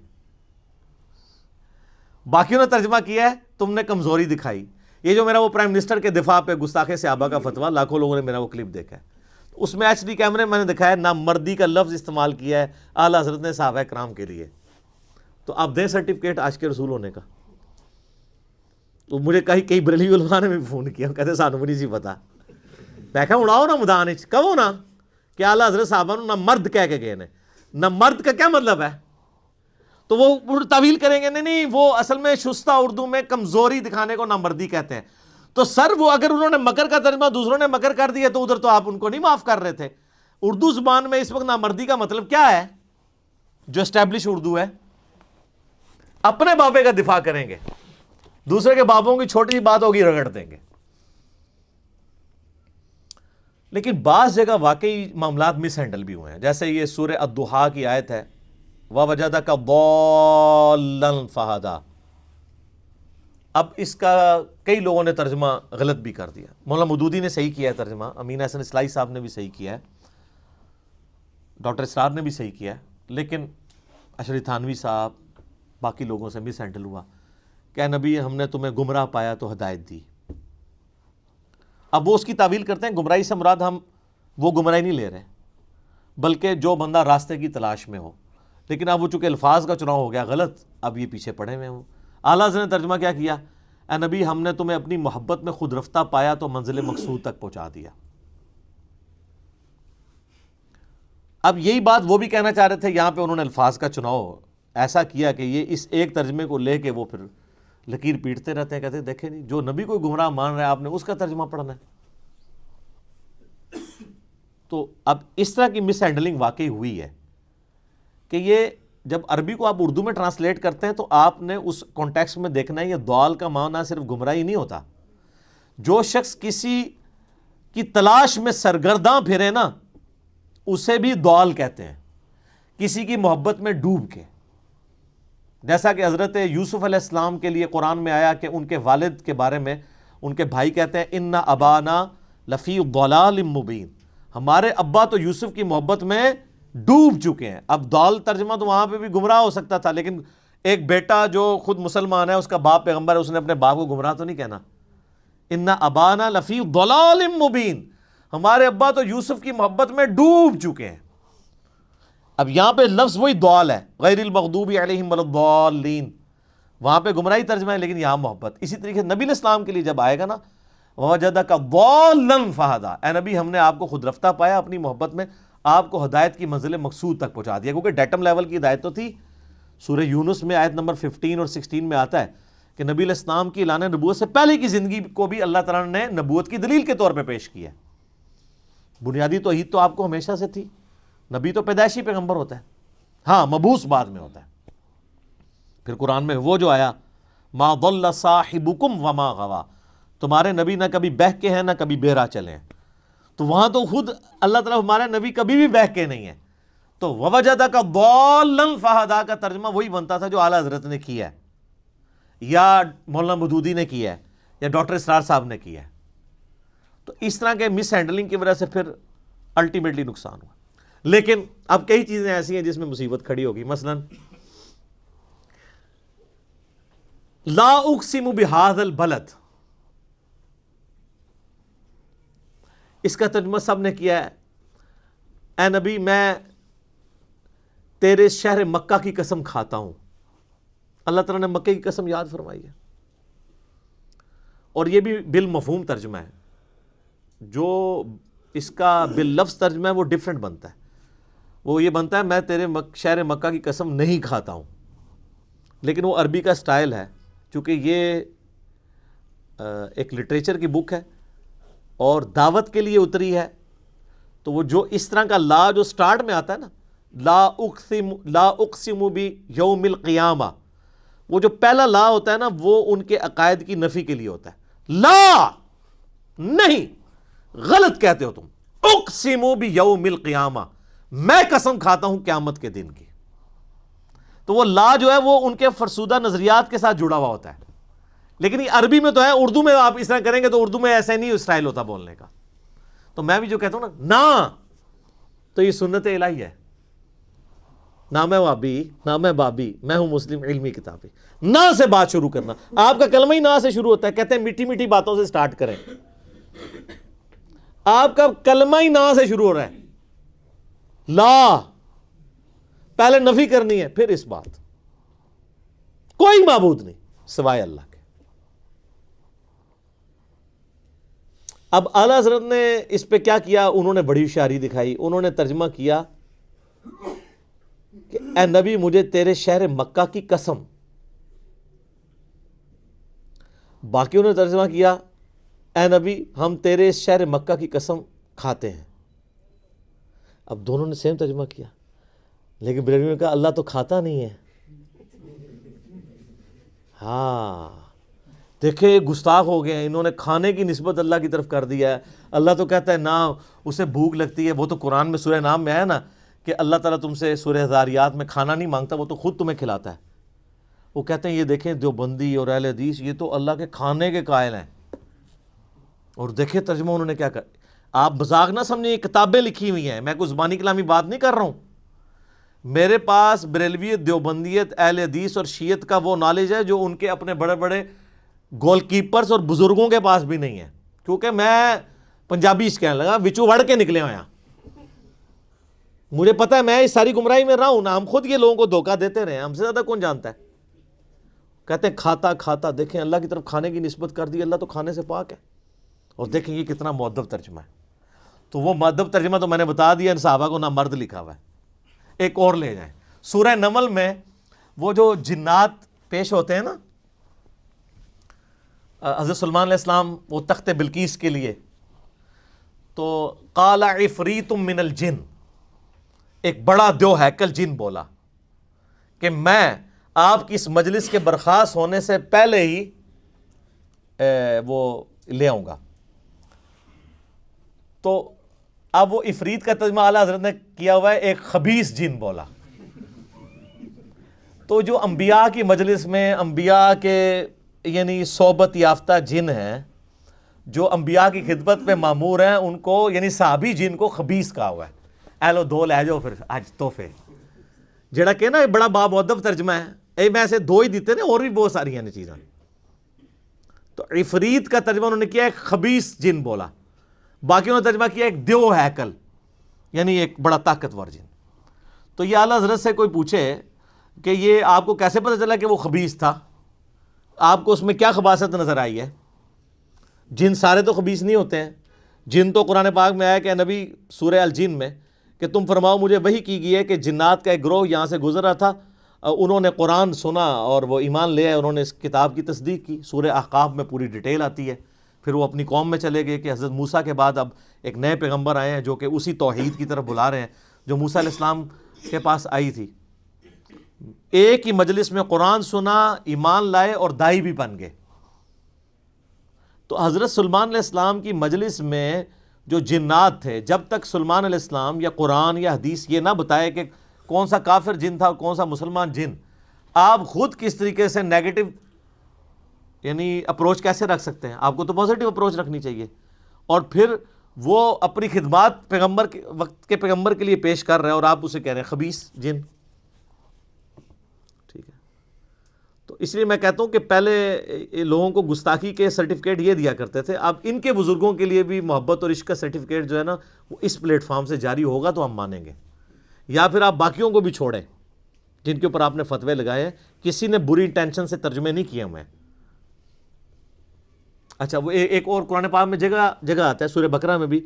باقیوں نے ترجمہ کیا ہے تم نے کمزوری دکھائی. یہ جو میرا وہ پرائم منسٹر کے دفاع پہ گستاخ صحابہ کا فتویٰ، لاکھوں لوگوں نے میرا وہ کلپ دیکھا ہے، اس میں ایچ ڈی کیمرے میں نے دکھایا نامردی کا لفظ استعمال کیا ہے اعلیٰ حضرت نے صحابہ کرام کے لیے. تو آپ دیں سرٹیفکیٹ عاشق رسول ہونے کا. تو مجھے کئی بریلوی علماء نے بھی فون کیا، کہتے سانو بھی نہیں سی پتا. میں کہا اڑاؤ نا میدان کہو نا کہ اعلیٰ حضرت صحابہ نہ مرد کہہ کے گئے نے. نہ مرد کا کیا مطلب ہے؟ تو وہ تعویل کریں گے نہیں وہ اصل میں شستہ اردو میں کمزوری دکھانے کو نامردی کہتے ہیں. تو سر وہ اگر انہوں نے مکر کا ترجمہ دوسروں نے مکر کر دیا تو ادھر تو آپ ان کو نہیں معاف کر رہے تھے. اردو زبان میں اس وقت نامردی کا مطلب کیا ہے؟ جو اسٹیبلش اردو ہے اپنے بابے کا دفاع کریں گے، دوسرے کے بابوں کی چھوٹی سی بات ہوگی رگڑ دیں گے. لیکن بعض جگہ واقعی معاملات مس ہینڈل بھی ہوئے ہیں، جیسے یہ سورہ الضحیٰ کی آیت ہے وَوَجَدَكَ ضَالًّا فَہَدَىٰ. اب اس کا کئی لوگوں نے ترجمہ غلط بھی کر دیا. مولانا مودودی نے صحیح کیا ہے ترجمہ، امین حسن اصلاحی صاحب نے بھی صحیح کیا ہے، ڈاکٹر اسرار نے بھی صحیح کیا ہے، لیکن اشری تھانوی صاحب باقی لوگوں سے مس ہینڈل ہوا کہ نبی ہم نے تمہیں گمراہ پایا تو ہدایت دی. اب وہ اس کی تعویل کرتے ہیں گمراہی سے مراد ہم وہ گمراہی نہیں لے رہے بلکہ جو بندہ راستے کی تلاش میں ہو. لیکن اب وہ چونکہ الفاظ کا چناؤ ہو گیا غلط، اب یہ پیچھے پڑے ہوئے ہوں. اعلیٰ حضرت نے ترجمہ کیا کیا؟ اے نبی ہم نے تمہیں اپنی محبت میں خود رفتہ پایا تو منزل مقصود تک پہنچا دیا. اب یہی بات وہ بھی کہنا چاہ رہے تھے، یہاں پہ انہوں نے الفاظ کا چناؤ ایسا کیا کہ یہ اس ایک ترجمے کو لے کے وہ پھر لکیر پیٹتے رہتے ہیں، کہتے ہیں دیکھیں نہیں جو نبی کو گمراہ مان رہا ہے آپ نے اس کا ترجمہ پڑھنا ہے. تو اب اس طرح کی مس ہینڈلنگ واقعی ہوئی ہے کہ یہ جب عربی کو آپ اردو میں ٹرانسلیٹ کرتے ہیں تو آپ نے اس کانٹیکسٹ میں دیکھنا ہے. یہ ضال کا معنی صرف گمراہی نہیں ہوتا. جو شخص کسی کی تلاش میں سرگرداں پھرے نا اسے بھی ضال کہتے ہیں، کسی کی محبت میں ڈوب کے. جیسا کہ حضرت یوسف علیہ السلام کے لیے قرآن میں آیا کہ ان کے والد کے بارے میں ان کے بھائی کہتے ہیں اِنَّ أَبَانَا لَفِي ضَلَالٍ مُبِينٍ، ہمارے ابا تو یوسف کی محبت میں ڈوب چکے ہیں. اب ضال ترجمہ تو وہاں پہ بھی گمراہ ہو سکتا تھا، لیکن ایک بیٹا جو خود مسلمان ہے اس کا باپ پیغمبر ہے، اس نے اپنے باپ کو گمراہ تو نہیں کہنا. اِنَّ أَبَانَا لَفِي ضَلَالٍ مُبِينٍ، ہمارے ابا تو یوسف کی محبت میں ڈوب چکے ہیں. اب یہاں پہ لفظ وہی ضال ہے، غیر المغضوب علیہم ولا الضالین، وہاں پہ گمراہی ترجمہ ہے لیکن یہاں محبت. اسی طریقے سے نبی علیہ السلام کے لیے جب آئے گا نا وَوَجَدَكَ ضَالًّا فَہَدَىٰ، اے نبی ہم نے آپ کو خود رفتہ پایا اپنی محبت میں، آپ کو ہدایت کی منزل مقصود تک پہنچا دیا. کیونکہ ڈیٹم لیول کی ہدایت تو تھی. سورہ یونس میں آیت نمبر 15 اور 16 میں آتا ہے کہ نبی علیہ السلام کی اعلان نبوت سے پہلے کی زندگی کو بھی اللہ تعالیٰ نے نبوت کی دلیل کے طور پہ پیش کیا ہے۔ بنیادی توحید تو آپ کو ہمیشہ سے تھی، نبی تو پیدائشی پیغمبر ہوتا ہے، ہاں مبعوث بعد میں ہوتا ہے۔ پھر قرآن میں وہ جو آیا ما ضل صاحبکم وما غوا، تمہارے نبی نہ کبھی بہک کے ہیں نہ کبھی بہرا چلے ہیں، تو وہاں تو خود اللہ تعالیٰ ہمارے نبی کبھی بھی بہک کے نہیں ہے۔ تو ووجدک ضالا فہدی کا ترجمہ وہی بنتا تھا جو اعلیٰ حضرت نے کیا ہے، یا مولانا مودودی نے کیا ہے، یا ڈاکٹر اسرار صاحب نے کیا ہے۔ تو اس طرح کے مس ہینڈلنگ کی وجہ سے پھر الٹیمیٹلی نقصان ہوا۔ لیکن اب کئی چیزیں ایسی ہیں جس میں مصیبت کھڑی ہوگی، مثلا لا اقسم بہذا البلد، اس کا ترجمہ سب نے کیا ہے اے نبی میں تیرے شہر مکہ کی قسم کھاتا ہوں۔ اللہ تعالیٰ نے مکہ کی قسم یاد فرمائی ہے، اور یہ بھی بالمفہوم ترجمہ ہے، جو اس کا باللفظ ترجمہ ہے وہ ڈیفرنٹ بنتا ہے۔ وہ یہ بنتا ہے میں تیرے شہر مکہ کی قسم نہیں کھاتا ہوں، لیکن وہ عربی کا سٹائل ہے، چونکہ یہ ایک لٹریچر کی بک ہے اور دعوت کے لیے اتری ہے، تو وہ جو اس طرح کا لا جو سٹارٹ میں آتا ہے نا، لا اقسم بیوم القیامہ، وہ جو پہلا لا ہوتا ہے نا وہ ان کے عقائد کی نفی کے لیے ہوتا ہے۔ لا نہیں، غلط کہتے ہو تم، اقسم بیوم القیامہ، میں قسم کھاتا ہوں قیامت کے دن کی۔ تو وہ لا جو ہے وہ ان کے فرسودہ نظریات کے ساتھ جڑا ہوا ہوتا ہے، لیکن یہ عربی میں تو ہے، اردو میں آپ اس طرح کریں گے تو اردو میں ایسا نہیں اسٹائل ہوتا بولنے کا۔ تو میں بھی جو کہتا ہوں نا تو یہ سنت الہی ہے، نہ میں وابی نہ میں بابی، میں ہوں مسلم علمی کتابی۔ نہ سے بات شروع کرنا، آپ کا کلمہ ہی نہ سے شروع ہوتا ہے، کہتے ہیں میٹھی میٹھی باتوں سے سٹارٹ کریں، آپ کا کلمہ ہی نہ سے شروع ہو رہا ہے۔ لا پہلے نفی کرنی ہے، پھر اس بات کوئی معبود نہیں سوائے اللہ کے۔ اب اعلیٰ حضرت نے اس پہ کیا کیا، انہوں نے بڑی ہوشیاری دکھائی، انہوں نے ترجمہ کیا کہ اے نبی مجھے تیرے شہر مکہ کی قسم، باقیوں نے ترجمہ کیا اے نبی ہم تیرے اس شہر مکہ کی قسم کھاتے ہیں۔ اب دونوں نے سیم ترجمہ کیا، لیکن بریلوی نے کہا اللہ تو کھاتا نہیں ہے۔ ہاں دیکھیں گستاخ ہو گئے ہیں، انہوں نے کھانے کی نسبت اللہ کی طرف کر دیا ہے۔ اللہ تو کہتا ہے نہ اسے بھوک لگتی ہے، وہ تو قرآن میں سورہ نام میں ہے نا کہ اللہ تعالیٰ تم سے سورہ ذاریات میں کھانا نہیں مانگتا، وہ تو خود تمہیں کھلاتا ہے۔ وہ کہتے ہیں یہ دیکھیں دیوبندی اور اہل حدیث یہ تو اللہ کے کھانے کے قائل ہیں، اور دیکھیں ترجمہ انہوں نے کیا کر، آپ مذاق نہ سمجھیں، یہ کتابیں لکھی ہوئی ہیں، میں کوئی زبانی کلامی بات نہیں کر رہا ہوں۔ میرے پاس بریلویت، دیوبندیت، اہل حدیث اور شیعت کا وہ نالج ہے جو ان کے اپنے بڑے بڑے گول کیپرز اور بزرگوں کے پاس بھی نہیں ہے، کیونکہ میں پنجابی اس کہنے لگا وچو وڑ کے نکلے ہوئے ہیں، مجھے پتہ ہے میں اس ساری گمراہی میں رہا ہوں نا، ہم خود یہ لوگوں کو دھوکہ دیتے رہے ہیں، ہم سے زیادہ کون جانتا ہے۔ کہتے ہیں کھاتا کھاتا، دیکھیں اللہ کی طرف کھانے کی نسبت کر دی، اللہ تو کھانے سے پاک ہے، اور دیکھیں یہ کتنا مؤدب ترجمہ ہے۔ تو وہ مؤدب ترجمہ تو میں نے بتا دیا، ان صحابہ کو نہ مرد لکھا ہوا ہے۔ ایک اور لے جائیں، سورہ نمل میں وہ جو جنات پیش ہوتے ہیں نا، حضرت سلمان علیہ السلام وہ تخت بلقیس کے لیے، تو قال عفریت من الجن، ایک بڑا دیو ہیکل جن بولا کہ میں آپ کی اس مجلس کے برخاست ہونے سے پہلے ہی وہ لے آؤں گا۔ تو اب وہ عفریت کا ترجمہ اعلیٰ حضرت نے کیا ہوا ہے ایک خبیث جن بولا۔ تو جو انبیاء کی مجلس میں انبیاء کے یعنی صحبت یافتہ جن ہیں، جو انبیاء کی خدمت پہ مامور ہیں، ان کو یعنی صحابی جن کو خبیث کہا ہوا ہے۔ اے لو دو لے جاؤ پھر اج تحفے، جڑا کہ نا بڑا بامؤدب ترجمہ ہے، اے میں ایسے دو ہی دیتے نا، اور بھی بہت ساری ہیں چیزیں۔ تو عفریت کا ترجمہ انہوں نے کیا ایک خبیث جن بولا، باقیوں نے ترجمہ کیا ایک دیو ہیکل، یعنی ایک بڑا طاقتور جن۔ تو یہ اعلیٰ حضرت سے کوئی پوچھے کہ یہ آپ کو کیسے پتہ چلا کہ وہ خبیث تھا، آپ کو اس میں کیا خباثت نظر آئی ہے؟ جن سارے تو خبیث نہیں ہوتے ہیں، جن تو قرآن پاک میں آیا کہ نبی سورہ الجن میں کہ تم فرماؤ مجھے وحی کی گئی ہے کہ جنات کا ایک گروہ یہاں سے گزر رہا تھا، انہوں نے قرآن سنا اور وہ ایمان لے آئے، انہوں نے اس کتاب کی تصدیق کی. سورہ احقاف میں پوری ڈیٹیل آتی ہے. پھر وہ اپنی قوم میں چلے گئے کہ حضرت موسیٰ کے بعد اب ایک نئے پیغمبر آئے ہیں جو کہ اسی توحید کی طرف بلا رہے ہیں جو موسیٰ علیہ السلام کے پاس آئی تھی. ایک ہی مجلس میں قرآن سنا، ایمان لائے اور دائی بھی بن گئے. تو حضرت سلیمان علیہ السلام کی مجلس میں جو جنات تھے، جب تک سلیمان علیہ السلام یا قرآن یا حدیث یہ نہ بتائے کہ کون سا کافر جن تھا اور کون سا مسلمان جن، آپ خود کس طریقے سے نیگیٹو یعنی اپروچ کیسے رکھ سکتے ہیں؟ آپ کو تو پازیٹیو اپروچ رکھنی چاہیے. اور پھر وہ اپنی خدمات پیغمبر کے وقت کے پیغمبر کے لیے پیش کر رہے ہیں اور آپ اسے کہہ رہے ہیں خبیث جن. ٹھیک ہے، تو اس لیے میں کہتا ہوں کہ پہلے لوگوں کو گستاخی کے سرٹیفکیٹ یہ دیا کرتے تھے، اب ان کے بزرگوں کے لیے بھی محبت اور عشق کا سرٹیفکیٹ جو ہے نا وہ اس پلیٹ فارم سے جاری ہوگا تو ہم مانیں گے. یا پھر آپ باقیوں کو بھی چھوڑیں جن کے اوپر آپ نے فتوے لگائے ہیں، کسی نے بری انٹینشن سے ترجمے نہیں کیے ہوئے. اچھا، وہ ایک اور قرآن پاک میں جگہ آتا ہے سورہ بقرہ میں بھی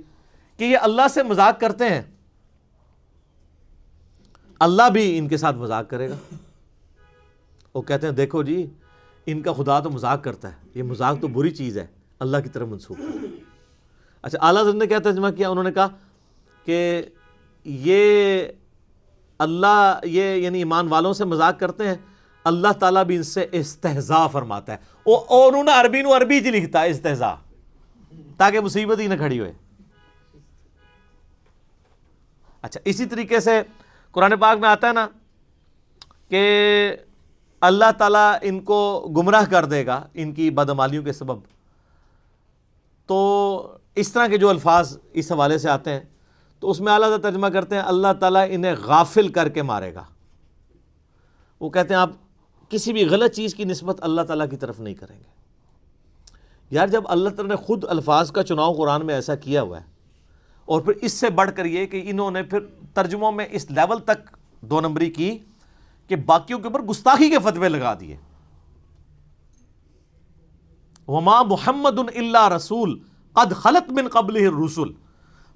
کہ یہ اللہ سے مذاق کرتے ہیں، اللہ بھی ان کے ساتھ مذاق کرے گا. وہ کہتے ہیں دیکھو جی ان کا خدا تو مذاق کرتا ہے، یہ مذاق تو بری چیز ہے، اللہ کی طرف منسوخ ہے. اچھا، اعلیٰ حضرت نے کیا ترجمہ کیا؟ انہوں نے کہا کہ یہ اللہ یہ یعنی ایمان والوں سے مذاق کرتے ہیں، اللہ تعالیٰ بھی ان سے استہزاء فرماتا ہے. اور انہوں نے عربی جی لکھتا ہے استہزاء تاکہ مصیبت ہی نہ کھڑی ہوئے. اچھا، اسی طریقے سے قرآن پاک میں آتا ہے نا کہ اللہ تعالیٰ ان کو گمراہ کر دے گا ان کی بدعمالیوں کے سبب. تو اس طرح کے جو الفاظ اس حوالے سے آتے ہیں تو اس میں اعلیٰ ترجمہ کرتے ہیں اللہ تعالیٰ انہیں غافل کر کے مارے گا. وہ کہتے ہیں آپ کسی بھی غلط چیز کی نسبت اللہ تعالیٰ کی طرف نہیں کریں گے. یار جب اللہ تعالیٰ نے خود الفاظ کا چناؤ قرآن میں ایسا کیا ہوا ہے اور پھر اس سے بڑھ کر یہ کہ انہوں نے پھر ترجموں میں اس لیول تک دو نمبری کی کہ باقیوں کے اوپر گستاخی کے فتوے لگا دیے. وما محمد الا رسول قد خلت من قبلہ الرسل،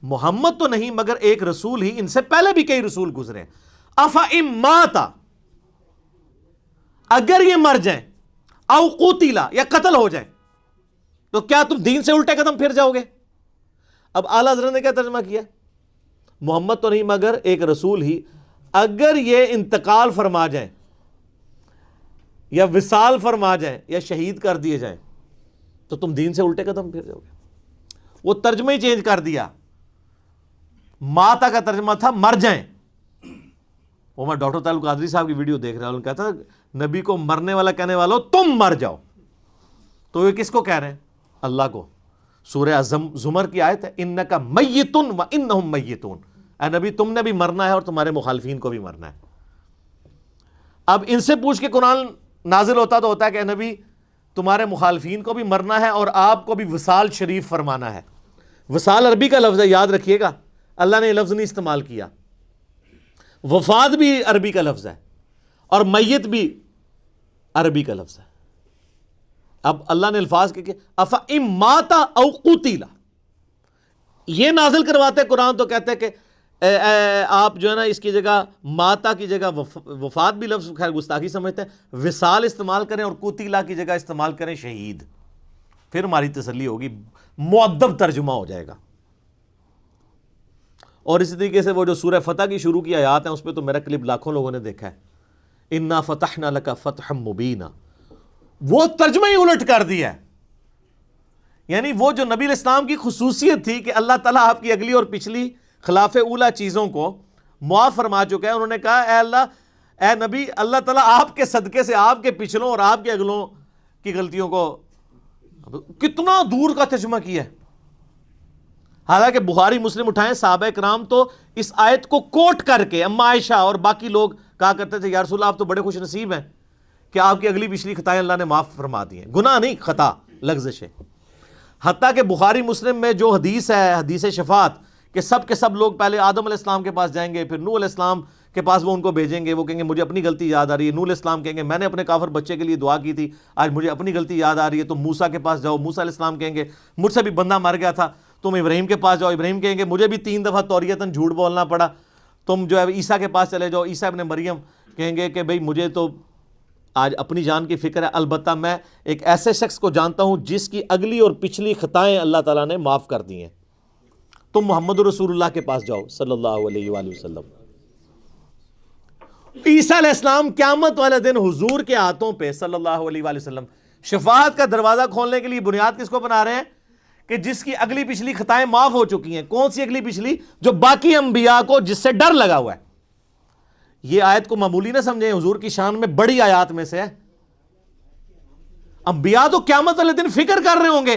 محمد تو نہیں مگر ایک رسول ہی، ان سے پہلے بھی کئی رسول گزرے. افئن مات، اگر یہ مر جائیں، او قتل یا قتل ہو جائیں تو کیا تم دین سے الٹے قدم پھر جاؤ گے؟ اب اعلیٰ حضرت نے کیا ترجمہ کیا؟ محمد تو نہیں مگر ایک رسول ہی، اگر یہ انتقال فرما جائیں یا وصال فرما جائیں یا شہید کر دیے جائیں تو تم دین سے الٹے قدم پھر جاؤ گے. وہ ترجمہ ہی چینج کر دیا. ماتا کا ترجمہ تھا مر جائیں. وہ میں ڈاکٹر طارق قادری صاحب کی ویڈیو دیکھ رہا ہوں، کہتا نبی کو مرنے والا کہنے والا تم مر جاؤ. تو یہ کس کو کہہ رہے ہیں؟ اللہ کو. سورہ زمر کی آیت ہے انک میت و انہم میتون، اے نبی تم نے بھی مرنا ہے اور تمہارے مخالفین کو بھی مرنا ہے. اب ان سے پوچھ کے قرآن نازل ہوتا تو ہوتا ہے کہ اے نبی تمہارے مخالفین کو بھی مرنا ہے اور آپ کو بھی وصال شریف فرمانا ہے. وصال عربی کا لفظ ہے، یاد رکھیے گا، اللہ نے یہ لفظ نہیں استعمال کیا. وفات بھی عربی کا لفظ ہے اور میت بھی عربی کا لفظ ہے. اب اللہ نے الفاظ کہ افئن مات او قتل یہ نازل کرواتے قرآن تو کہتے ہیں کہ آپ جو ہے نا اس کی جگہ ماتا کی جگہ وفات بھی لفظ خیر گستاخی سمجھتے ہیں، وصال استعمال کریں اور قتیلا کی جگہ استعمال کریں شہید. پھر ہماری تسلی ہوگی، مؤدب ترجمہ ہو جائے گا. اور اسی طریقے سے وہ جو سورہ فتح کی شروع کی آیات ہیں اس پہ تو میرا کلپ لاکھوں لوگوں نے دیکھا ہے، انا فتحنا لک فتحا مبینا، وہ ترجمہ ہی الٹ کر دیا ہے. یعنی وہ جو نبی علیہ السلام کی خصوصیت تھی کہ اللہ تعالیٰ آپ کی اگلی اور پچھلی خلاف اولا چیزوں کو معاف فرما چکا ہے. انہوں نے کہا اے اللہ اے نبی اللہ تعالیٰ آپ کے صدقے سے آپ کے پچھلوں اور آپ کے اگلوں کی غلطیوں کو، کتنا دور کا ترجمہ کیا ہے. حالانکہ بخاری مسلم اٹھائیں صحابہ کرام تو اس آیت کو کوٹ کر کے اما عائشہ اور باقی لوگ کہا کرتے تھے یا رسول اللہ آپ تو بڑے خوش نصیب ہیں کہ آپ کی اگلی پچھلی خطائیں اللہ نے معاف فرما دی ہیں. گناہ نہیں، خطا، لغزش ہے. حتیٰ کہ بخاری مسلم میں جو حدیث ہے، حدیث شفاعت، کہ سب کے سب لوگ پہلے آدم علیہ السلام کے پاس جائیں گے، پھر نوح علیہ السلام کے پاس وہ ان کو بھیجیں گے، وہ کہیں گے مجھے اپنی غلطی یاد آ رہی ہے. نوح علیہ السلام کہیں گے میں نے اپنے کافر بچے کے لیے دعا کی تھی، آج مجھے اپنی غلطی یاد آ رہی ہے. تم موسیٰ کے پاس جاؤ، موسیٰ علیہ السلام کہیں گے مجھ سے بھی بندہ مر گیا تھا. تم ابراہیم کے پاس جاؤ، ابراہیم کہیں گے مجھے بھی 3 دفعہ توریتاً جھوٹ بولنا پڑا. تم جو ہے عیسیٰ کے پاس چلے جاؤ، عیسیٰ ابن مریم کہیں گے کہ بھئی مجھے تو آج اپنی جان کی فکر ہے، البتہ میں ایک ایسے شخص کو جانتا ہوں جس کی اگلی اور پچھلی خطائیں اللہ تعالیٰ نے معاف کر دی ہیں. تم محمد رسول اللہ کے پاس جاؤ صلی اللہ علیہ وآلہ وسلم. عیسیٰ علیہ السلام قیامت والے دن حضور کے ہاتھوں پہ صلی اللہ علیہ وآلہ وسلم شفاعت کا دروازہ کھولنے کے لیے بنیاد کس کو بنا رہے ہیں؟ کہ جس کی اگلی پچھلی خطائیں معاف ہو چکی ہیں. کون سی اگلی پچھلی؟ جو باقی انبیاء کو جس سے ڈر لگا ہوا ہے. یہ آیت کو معمولی نہ سمجھیں، حضور کی شان میں بڑی آیات میں سے ہے. انبیاء تو قیامت والے دن فکر کر رہے ہوں گے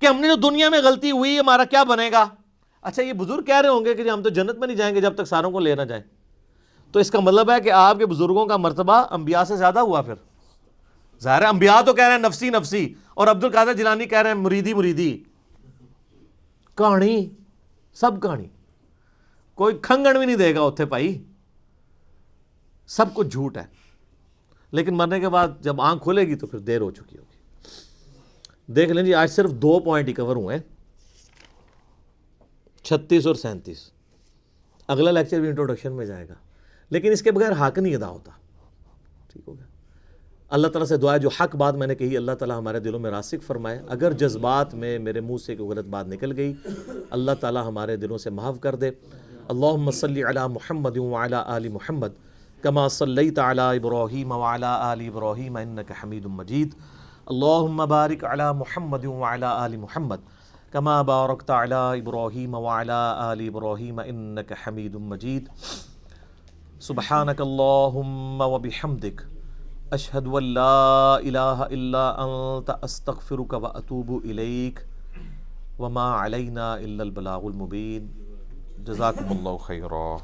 کہ ہم نے جو دنیا میں غلطی ہوئی ہمارا کیا بنے گا. اچھا یہ بزرگ کہہ رہے ہوں گے کہ ہم تو جنت میں نہیں جائیں گے جب تک ساروں کو لے نہ جائیں. تو اس کا مطلب ہے کہ آپ کے بزرگوں کا مرتبہ انبیاء سے زیادہ ہوا. پھر ظاہر ہے انبیاء تو کہہ رہے ہیں نفسی نفسی، اور عبد القادر جیلانی کہہ رہے ہیں مریدی مریدی. کہانی سب کہانی، کوئی کھنگن بھی نہیں دے گا اتھے بھائی، سب کچھ جھوٹ ہے. لیکن مرنے کے بعد جب آنکھ کھولے گی تو پھر دیر ہو چکی ہوگی. دیکھ لیں جی، آج صرف 2 پوائنٹ ہی کور ہوئے ہیں، 36 اور 37. اگلا لیکچر بھی انٹروڈکشن میں جائے گا، لیکن اس کے بغیر حق نہیں ادا ہوتا. ٹھیک ہو گیا. اللہ تعالیٰ سے دعا ہے جو حق بات میں نے کہی اللہ تعالیٰ ہمارے دلوں میں راسخ فرمائے. اگر جذبات میں میرے منہ سے کوئی غلط بات نکل گئی اللہ تعالیٰ ہمارے دلوں سے معاف کر دے. اللہم صلی علی محمد وعلی آل محمد کما صلیت علی ابراہیم وعلی آل ابراہیم انک حمید مجید. اللہم بارک علی محمد وعلی آل محمد کما بارکت علی ابراہیم وعلی آل ابراہیم انک حمید مجید. سبحانک اللہم وبحمدک اشہد ان لا الہ الا انت استغفرک واتوب الیک وما علینا الا البلاغ المبین. جزاکم اللہ خیرا.